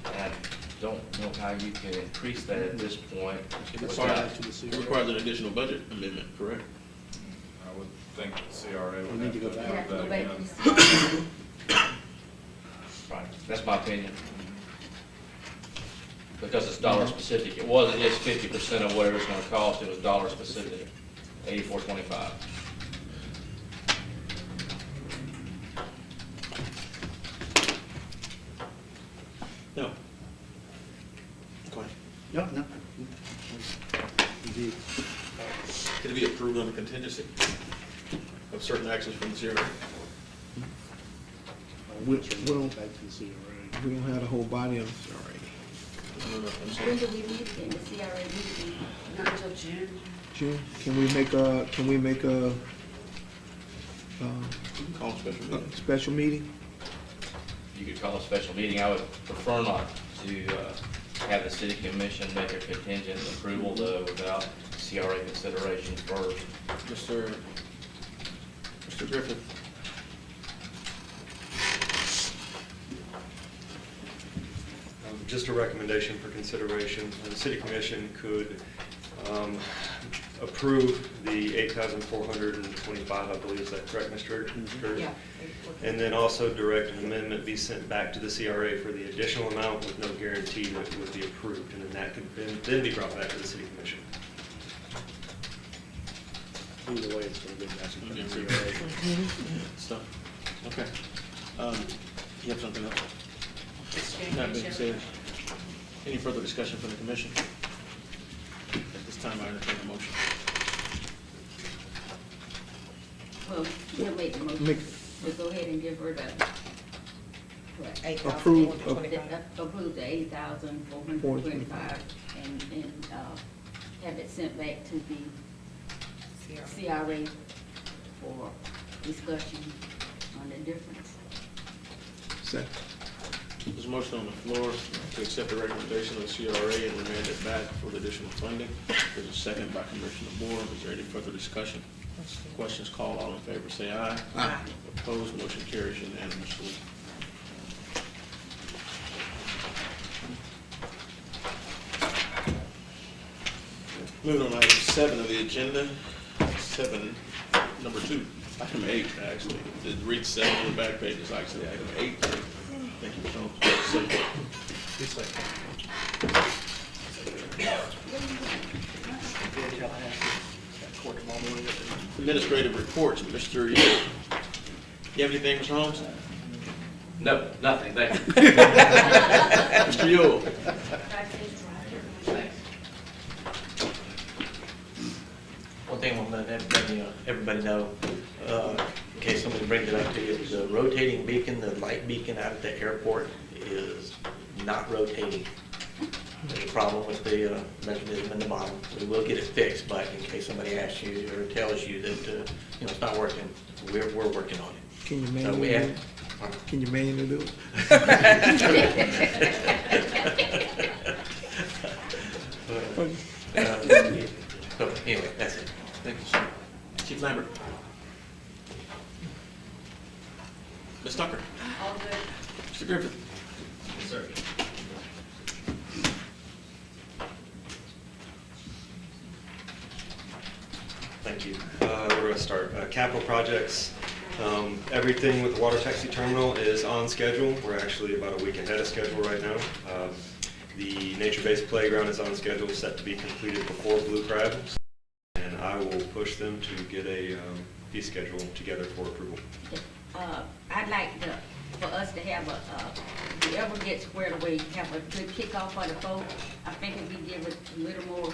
And I don't know how you can increase that at this point. It requires an additional budget amendment, correct? I would think the CRA would We need to go have back. that again. Right, that's my opinion. Because it's dollar specific. It wasn't just 50% of whatever it's gonna cost, it was dollar specific, 8425. No. Go ahead. No. Indeed. Could it be approved on the contingency of certain actions from the CRA? We don't have the whole body of the CRA. When do we meet again, the CRA meeting? Not until June. June, can we make a Call a special meeting. special meeting? You could call a special meeting. I would prefer not to have the city commission make a contingent approval though without CRA consideration first. Mr. Griffith. Just a recommendation for consideration. The city commission could approve the $8,425, I believe, is that correct, Mr. Curtis? Yeah. And then also direct an amendment be sent back to the CRA for the additional amount with no guarantee that it would be approved, and then that could then be brought back to the city commission. Either way, it's going to get back to the Okay. CRA. Stuff. Okay. You have something else? Exchange That being ratio. said, any further discussion from the commission? At this time, I entertain a motion. Well, we'll make the motion. We'll go ahead and give her the, what? Approve. Approve the 8,425 and have it sent back to the CRA for discussion on the difference. Second. There's a motion on the floor to accept the recommendation of the CRA and remand it back for the additional funding. There's a second by Commissioner Moore. Is there any further discussion? Questions called, all in favor say aye. Aye. Opposed, motion carries unanimously. Moving on to item 7 of the agenda, 7, number 2, item 8 actually. The read 7 on the back page is actually item 8. Thank you, Mr. Administrative reports, Mr. Yule. You have anything, Mr. Holmes? No, nothing, thank you. Mr. Yule. One thing I want to let everybody know, in case somebody brings it up to you, the rotating beacon, the light beacon out at the airport is not rotating. There's a problem with the mechanism in the bottom. We will get it fixed, but in case somebody asks you or tells you that it's not working, we're working on it. Can you So manually we do have, it? Can you manually do it? So anyway, that's it. Thank you, sir. Chief Lambert. Ms. Tucker. All good. Mr. Griffith. Yes, sir. Thank you. We're going to start. Capital projects. Everything with the water taxi terminal is on schedule. We're actually about a week ahead of schedule right now. The nature-based playground is on schedule, set to be completed before Blue Crab. And I will put push them to get a fee schedule together for approval. I'd like for us to have if we ever get squared away, have a good kickoff for the folks. I think if we give it a little more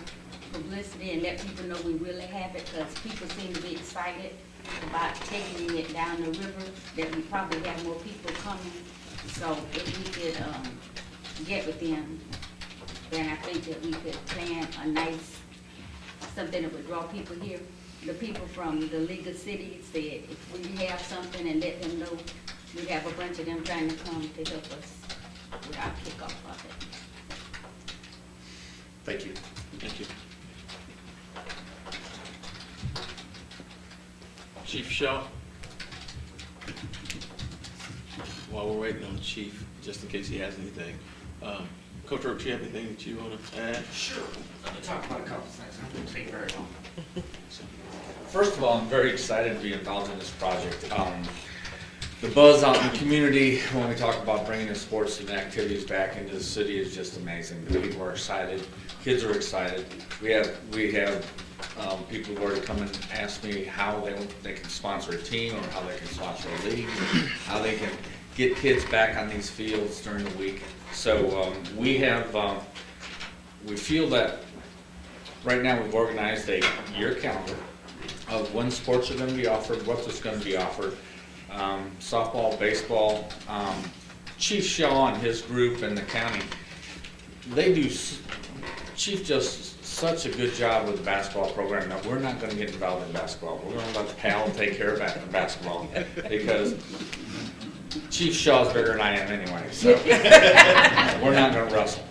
publicity and let people know we really have it, because people seem to be excited about taking it down the river, that we probably have more people coming. So if we could get with them, then I think that we could plan a nice, something that would draw people here. The people from the League of Cities said if we have something and let them know, we have a bunch of them trying to come to help us with our kickoff of it. Thank you. Thank you. Chief Shaw. While we're waiting on the chief, just in case he has anything, Coach Roach, do you have anything that you want to add? Sure. I'm going to talk about a couple things. I'm going to take very long. First of all, I'm very excited to be involved in this project. The buzz out in the community when we talk about bringing the sports and activities back into the city is just amazing. The people are excited. Kids are excited. We have people who've already come and asked me how they can sponsor a team, or how they can sponsor a league, how they can get kids back on these fields during the week. So we feel that right now we've organized a year calendar of when sports are going to be offered, what's going to be offered. Softball, baseball, Chief Shaw and his group and the county, Chief does such a good job with the basketball program that we're not going to get involved in basketball. We're going to let the PAL take care of basketball, because Chief Shaw's bigger than I am anyway, so we're not going to wrestle.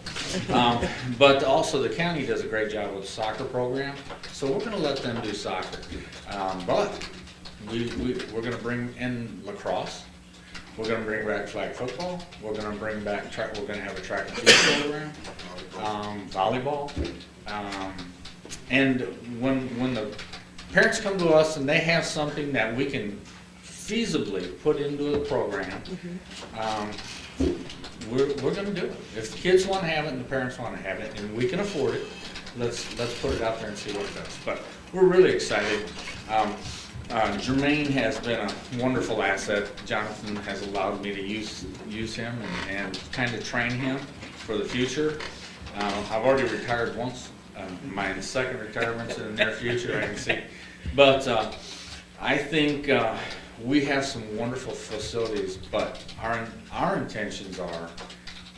But also the county does a great job with the soccer program, so we're going to let them do soccer. But we're going to bring in lacrosse. We're going to bring back flag football. We're going to bring back track. We're going to have a track and field program, volleyball, and when the parents come to us and they have something that we can feasibly put into the program, we're going to do it. If the kids want to have it and the parents want to have it and we can afford it, let's put it out there and see what it does. But we're really excited. Jermaine has been a wonderful asset. Jonathan has allowed me to use him and kind of train him for the future. I've already retired once. My second retirement's in the near future, I can see. But I think we have some wonderful facilities, but our intentions are,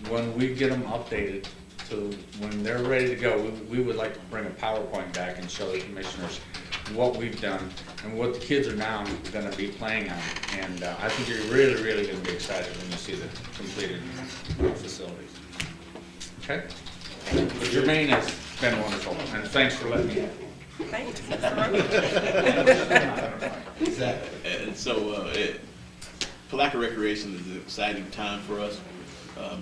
when we get them updated to when they're ready to go, we would like to bring a PowerPoint back and show the commissioners what we've done and what the kids are now going to be playing on. And I think you're really, really going to be excited when you see the completed facilities. Okay? But Jermaine has been wonderful, and thanks for letting me have you. Thanks. Exactly. And so, Palaca Recreation is an exciting time for us.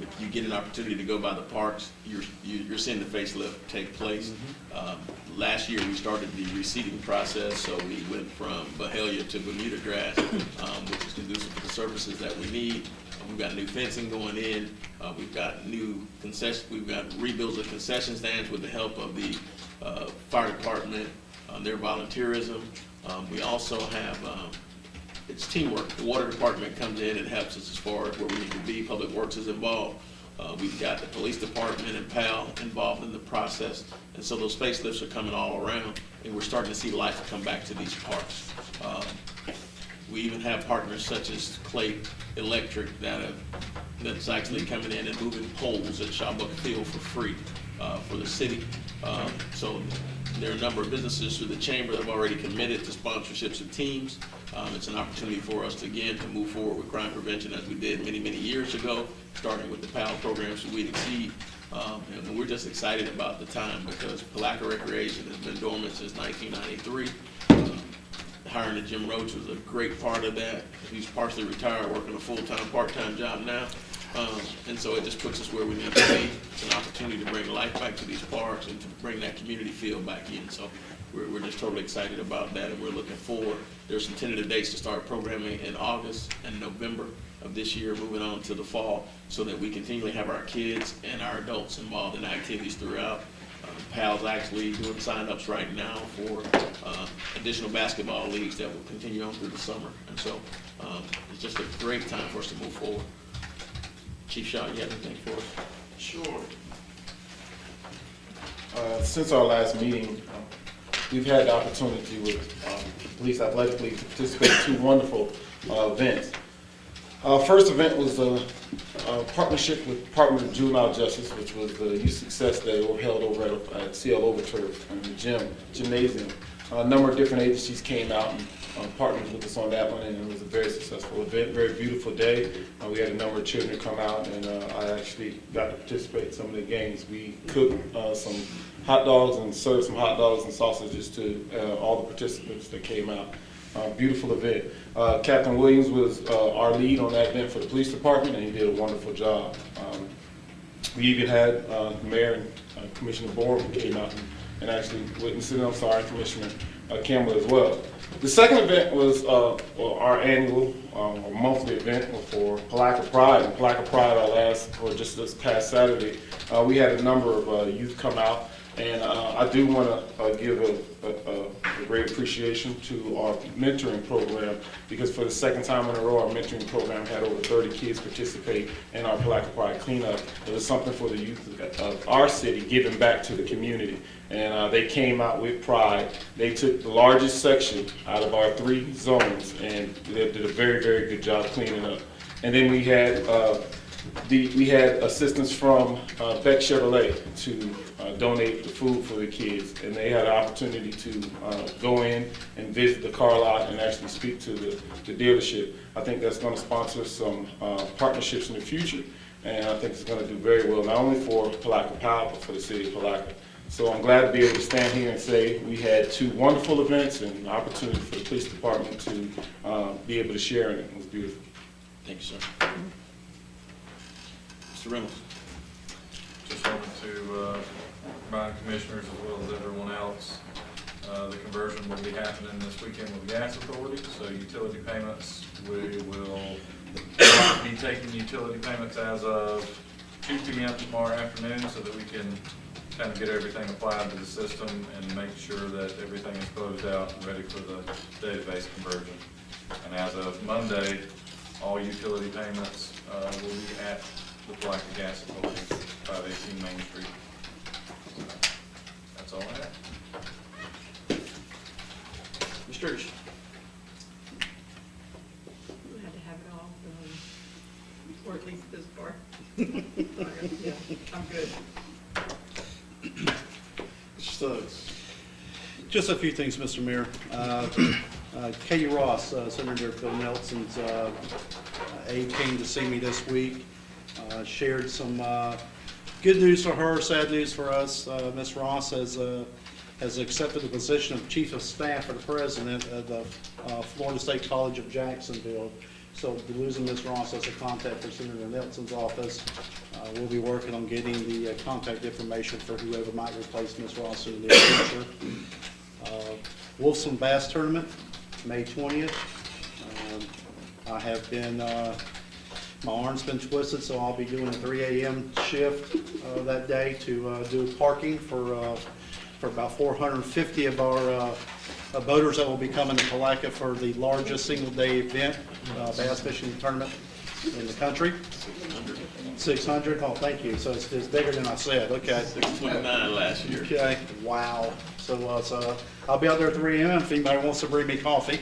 If you get an opportunity to go by the parks, you're seeing the facelift take place. Last year we started the reseeding process, so we went from Mahalia to Bermuda grass, which is conducive to the services that we need. We've got new fencing going in. We've got new concession. We've got rebuilds of concession stands with the help of the fire department, their volunteerism. We also have it's teamwork. The water department comes in and helps us as far as where we need to be. Public Works is involved. We've got the police department and PAL involved in the process. And so those facelifts are coming all around, and we're starting to see life come back to these parks. We even have partners such as Clay Electric that's actually coming in and moving poles at Shawbuck Field for free for the city. So there are a number of businesses through the chamber that have already committed to sponsorships of teams. It's an opportunity for us to move forward with crime prevention as we did many, many years ago, starting with the PAL programs so we'd exceed. And we're just excited about the time because Palaca Recreation has been dormant since 1993. Hiring of Jim Roach was a great part of that. He's partially retired, working a full-time, part-time job now. And so it just puts us where we need to be. It's an opportunity to bring life back to these parks and to bring that community feel back in. So we're just totally excited about that, and we're looking forward. There's some tentative dates to start programming in August and November of this year, moving on to the fall, so that we continually have our kids and our adults involved in activities throughout. PAL's actually doing sign-ups right now for additional basketball leagues that will continue on through the summer. And so it's just a great time for us to move forward. Chief Shaw, you have anything for us? Sure. Since our last meeting, we've had the opportunity with Police Athletic League to participate in 2 wonderful events. First event was a partnership with Department of Juvenile Justice, which was the Youth Success Day held over at CL Overturf in the gymnasium. A number of different agencies came out and partnered with us on that one, and it was a very successful event, very beautiful day. We had a number of children come out, and I actually got to participate in some of the games. We cooked some hot dogs and served some hot dogs and sausages to all the participants that came out. Beautiful event. Captain Williams was our lead on that event for the police department, and he did a wonderful job. We even had the mayor and Commissioner Bohr who came out and actually witnessed it. I'm sorry, Commissioner Campbell as well. The second event was our annual monthly event for Palatka Pride. And Palatka Pride, just this past Saturday, we had a number of youth come out. And I do want to give a great appreciation to our mentoring program, because for the second time in a row, our mentoring program had over 30 kids participate in our Palatka Pride cleanup. It was something for the youth of our city, giving back to the community. And they came out with pride. They took the largest section out of our 3 zones, and they did a very, very good job cleaning up. And then we had assistance from Beck Chevrolet to donate the food for the kids, and they had an opportunity to go in and visit the car lot and actually speak to the dealership. I think that's going to sponsor some partnerships in the future, and I think it's going to do very well, not only for Palatka Power, but for the city of Palatka. So I'm glad to be able to stand here and say we had 2 wonderful events and an opportunity for the police department to be able to share in it. It was beautiful. Thank you, sir. Mr. Reynolds. Just wanted to remind commissioners as well as everyone else, the conversion will be happening this weekend with Gas Authority, so utility payments, we will be taking utility payments as of 2 p.m. tomorrow afternoon so that we can kind of get everything applied to the system and make sure that everything is closed out and ready for the database conversion. And as of Monday, all utility payments will be at the Palatka Gas Authority, 518 Main Street. That's all I have. Ms. Sturgis. You had to have it all, or at least this part. Yeah, I'm good. Just a few things, Mr. Mayor. Katie Ross, Senator Phil Nelson's aide, came to see me this week. Shared some good news for her, sad news for us. Ms. Ross has accepted the position of Chief of Staff for the President of the Florida State College of Jacksonville. So losing Ms. Ross as a contact for Senator Nelson's office, we'll be working on getting the contact information for whoever might replace Ms. Ross in the near future. Wolfson Bass Tournament, May 20th. I have been, my arm's been twisted, so I'll be doing a 3 a.m. shift that day to do parking for about 450 of our boaters that will be coming to Palatka for the largest single-day event, bass fishing tournament in the country. 600. Oh, thank you. So it's bigger than I said. Okay. 629 last year. Okay. Wow. So I'll be out there at 3 a.m. if anybody wants to bring me coffee.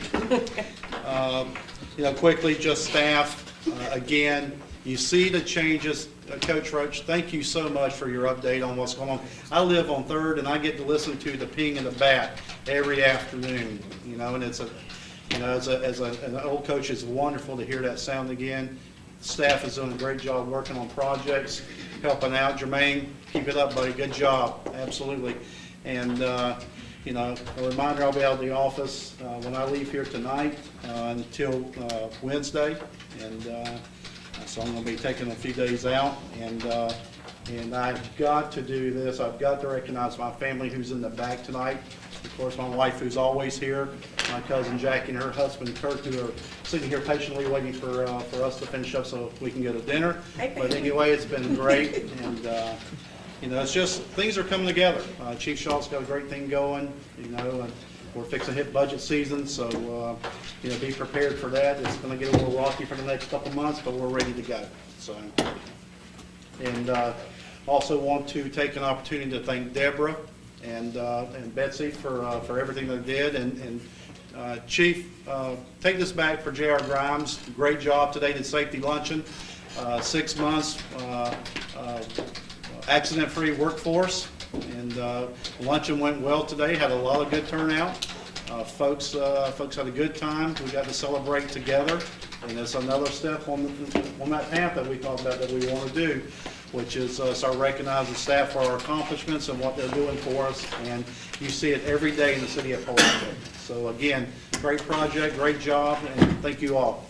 Quickly, just staff. Again, you see the changes. Coach Roach, thank you so much for your update on what's going on. I live on 3rd, and I get to listen to the ping of the bat every afternoon. And it's as an old coach, it's wonderful to hear that sound again. Staff is doing a great job working on projects, helping out. Jermaine, keep it up, buddy. Good job. Absolutely. And, a reminder, I'll be out of the office when I leave here tonight until Wednesday. And so I'm going to be taking a few days out. And I've got to do this. I've got to recognize my family who's in the back tonight. Of course, my wife who's always here, my cousin Jackie and her husband Kirk, who are sitting here patiently waiting for us to finish up so we can go to dinner. But anyway, it's been great, and you know, it's just, things are coming together. Chief Shaw's got a great thing going, you know, and we're fixing to hit budget season, so, you know, be prepared for that. It's gonna get a little rocky for the next couple months, but we're ready to go, so. And also want to take an opportunity to thank Deborah and Betsy for everything they did. And Chief, take this back for J.R. Grimes. Great job today, the safety luncheon. 6 months, accident-free workforce. And luncheon went well today, had a lot of good turnout. Folks had a good time. We got to celebrate together. And it's another step on that path that we talked about that we want to do, which is start recognizing staff for our accomplishments and what they're doing for us. And you see it every day in the city of Palatka. So again, great project, great job, and thank you all.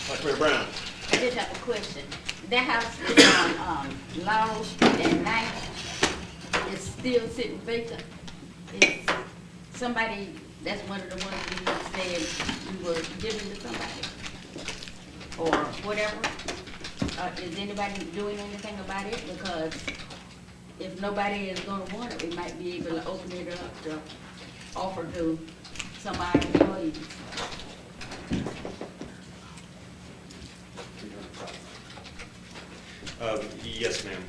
Vice Mayor Brown. I just have a question. That house is on Laurel Street at night. It's still sitting vacant. Is somebody, that's one of the ones you said you were giving to somebody or whatever. Is anybody doing anything about it? Because if nobody is going to want it, we might be able to open it up to offer to some of our employees. Yes, ma'am.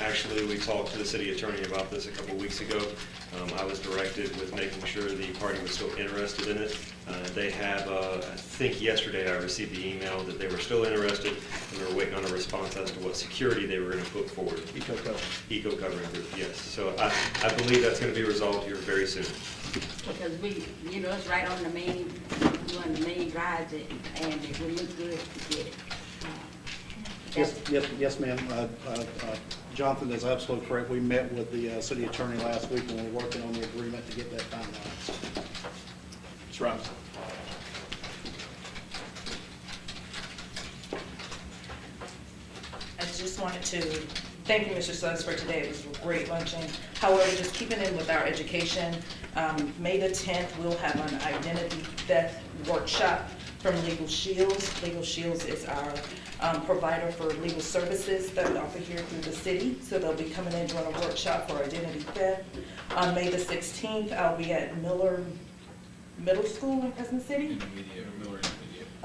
Actually, we talked to the city attorney about this a couple weeks ago. I was directed with making sure the party was still interested in it. They have, I think yesterday I received the email that they were still interested, and they were waiting on a response as to what security they were going to put forward. Eco covering group, yes. So I believe that's going to be resolved here very soon. Because we, you know, it's right on the main, one of the main drives, and it would look good to get it. Yes, ma'am. Jonathan is absolutely correct. We met with the city attorney last week, and we're working on the agreement to get that finalized. Ms. Robinson. I just wanted to thank you, Mr. Suggs, for today. It was a great luncheon. However, just keeping in with our education, May the 10th, we'll have an identity theft workshop from Legal Shields. Legal Shields is our provider for legal services that we offer here through the city. So they'll be coming in doing a workshop for identity theft. On May the 16th, I'll be at Miller Middle School in Crescent City.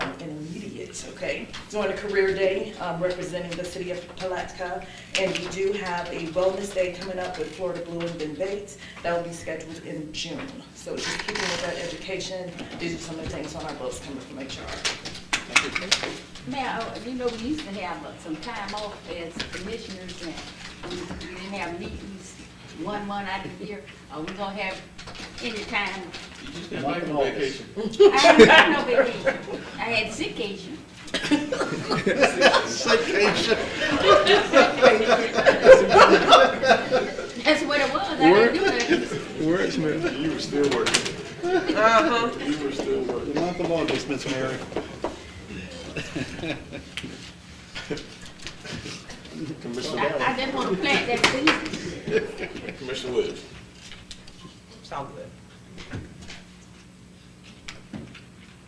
Intermediate, okay. Doing a career day, representing the city of Palatka. And we do have a wellness day coming up with Florida Blue and Ben Bates. That will be scheduled in June. So just keeping with that education, these are some of the things on our books coming from HR. Mayor, you know, we used to have some time off as commissioners, and we didn't have meetings one out of the year. Are we gonna have any time? You just got back on vacation. I haven't got no vacation. I had sickcation. Sickcation. That's what it was. I didn't do nothing. Words, man. You were still working. You were still working. The month of August, Miss Mary. I just want to plant that seed. Commissioner Williams. Sound good.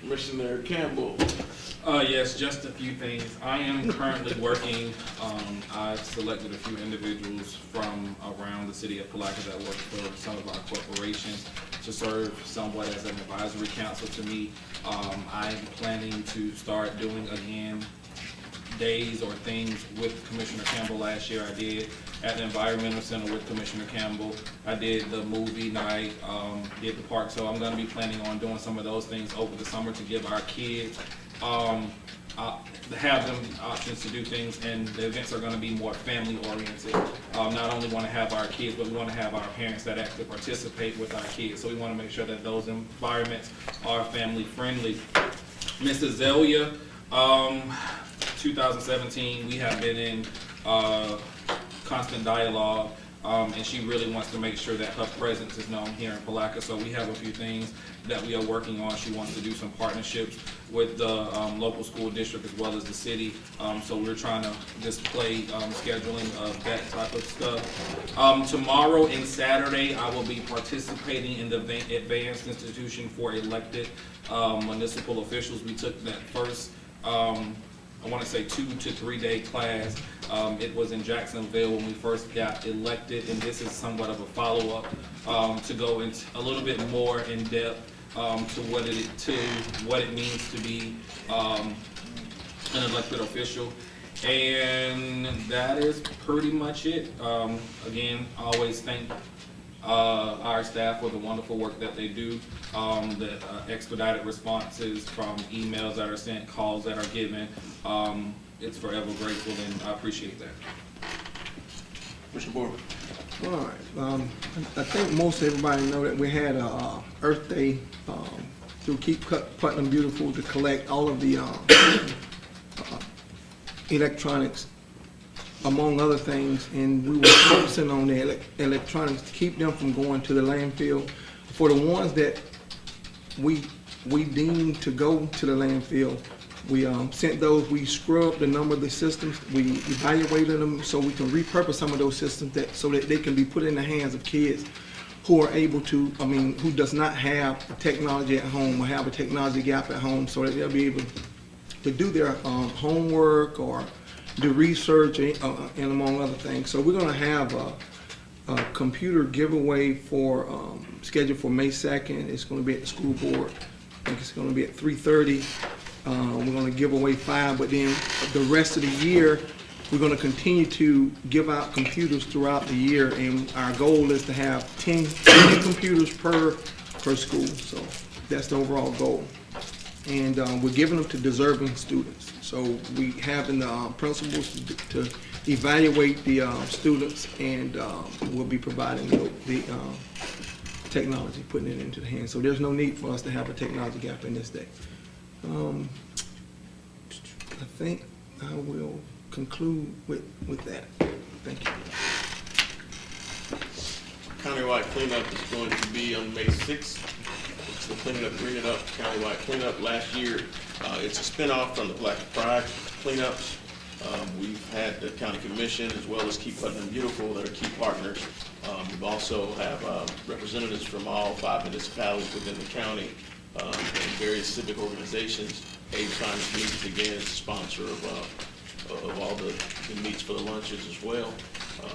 Commissioner Campbell. Yes, just a few things. I am currently working, I've selected a few individuals from around the city of Palatka that work for some of our corporations to serve somewhat as an advisory council to me. I'm planning to start doing again days or things with Commissioner Campbell. Last year I did at the Environmental Center with Commissioner Campbell. I did the movie night, did the park, so I'm gonna be planning on doing some of those things over the summer to give our kids, have them options to do things, and the events are gonna be more family oriented. Not only wanna have our kids, but we wanna have our parents that actually participate with our kids. So we wanna make sure that those environments are family friendly. Ms. Azalea, 2017, we have been in constant dialogue, and she really wants to make sure that her presence is known here in Palatka. So we have a few things that we are working on. She wants to do some partnerships with the local school district as well as the city. So we're trying to just play scheduling of that type of stuff. Tomorrow and Saturday, I will be participating in the Advanced Institution for Elected Municipal Officials. We took that first I want to say 2 to 3 day class. It was in Jacksonville when we first got elected, and this is somewhat of a follow-up to go into a little bit more in depth to what it means to be an elected official. And that is pretty much it. Again, I always thank our staff for the wonderful work that they do, the expedited responses from emails that are sent, calls that are given. It's forever grateful, and I appreciate that. Commissioner Board. All right. I think most everybody know that we had a Earth Day through Keep Putnam Beautiful to collect all of the electronics, among other things, and we were focusing on the electronics to keep them from going to the landfill. For the ones that we deemed to go to the landfill, we sent those, we scrubbed the number of the systems, we evaluated them so we can repurpose some of those systems so that they can be put in the hands of kids who are able to, who does not have technology at home or have a technology gap at home, so that they'll be able to do their homework or do research and among other things. So we're going to have a computer giveaway for scheduled for May 2nd. It's going to be at the school board. I think it's going to be at 3:30. We're going to give away 5, but then the rest of the year we're going to continue to give out computers throughout the year, and our goal is to have 10 computers per school. So that's the overall goal. And we're giving them to deserving students. So we having the principals to evaluate the students, and we'll be providing the technology, putting it into the hands. So there's no need for us to have a technology gap in this day. I think I will conclude with that. Thank you. Countywide cleanup is going to be on May 6th. It's the cleanup, Green It Up countywide cleanup. Last year, it's a spinoff from the Black Pride cleanups. We've had the county commission as well as Keep Putnam Beautiful that are key partners. We also have representatives from all 5 municipalities within the county and various civic organizations. Abe Simon's Meats again is the sponsor of all the meats for the lunches as well. I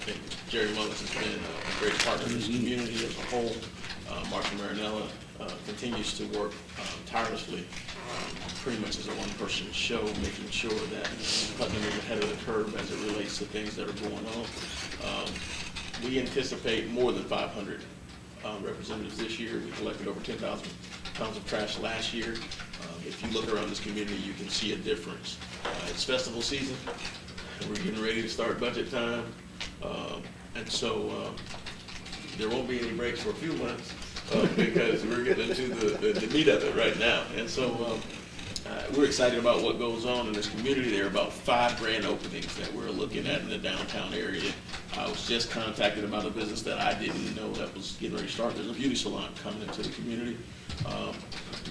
think Jerry Mullins has been a great partner in this community as a whole. Martha Marinella continues to work tirelessly, pretty much as a one-person show, making sure that Putnam is ahead of the curve as it relates to things that are going on. We anticipate more than 500 representatives this year. We collected over 10,000 pounds of trash last year. If you look around this community, you can see a difference. It's festival season, and we're getting ready to start budget time, and so there won't be any breaks for a few months because we're getting into the meat of it right now. And so we're excited about what goes on in this community. There are about 5 grand openings that we're looking at in the downtown area. I was just contacted about a business that I didn't know that was getting ready to start. There's a beauty salon coming into the community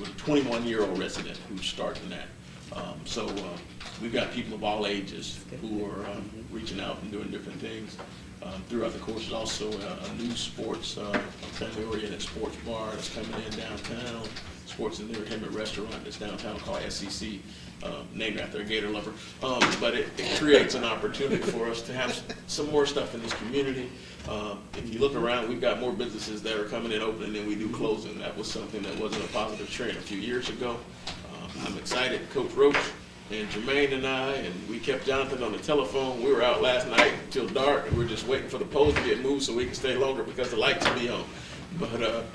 with a 21-year-old resident who's starting that. So we've got people of all ages who are reaching out and doing different things. Throughout the course, there's also a new sports, family-oriented sports bar that's coming in downtown. Sports and Entertainment restaurant that's downtown called SEC, named after a Gator lover. But it creates an opportunity for us to have some more stuff in this community. If you look around, we've got more businesses that are coming in opening than we do closing. That was something that wasn't a positive trend a few years ago. I'm excited. Coach Roach and Jermaine and I, and we kept Jonathan on the telephone. We were out last night until dark, and we were just waiting for the poles to get moved so we could stay longer because the lights would be on. But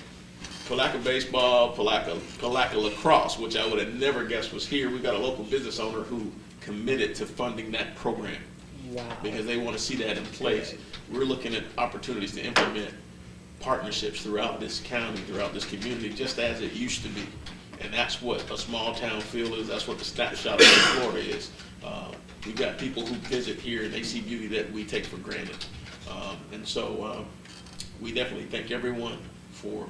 Palaca baseball, Palaca lacrosse, which I would have never guessed was here. We've got a local business owner who committed to funding that program. Wow. Because they want to see that in place. We're looking at opportunities to implement partnerships throughout this county, throughout this community, just as it used to be. And that's what a small town feel is. That's what the snapshot of Florida is. We've got people who visit here and they see beauty that we take for granted. And so we definitely thank everyone for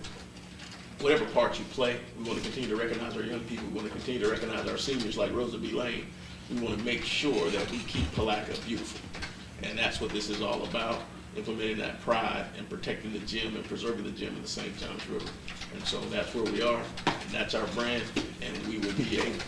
whatever part you play. We want to continue to recognize our young people. We want to continue to recognize our seniors like Rosa B. Lane. We want to make sure that we keep Palaca beautiful. And that's what this is all about. implementing that pride and protecting the gym and preserving the gym in the St. Johns River. And so that's where we are, and that's our brand, and we will be adjourned.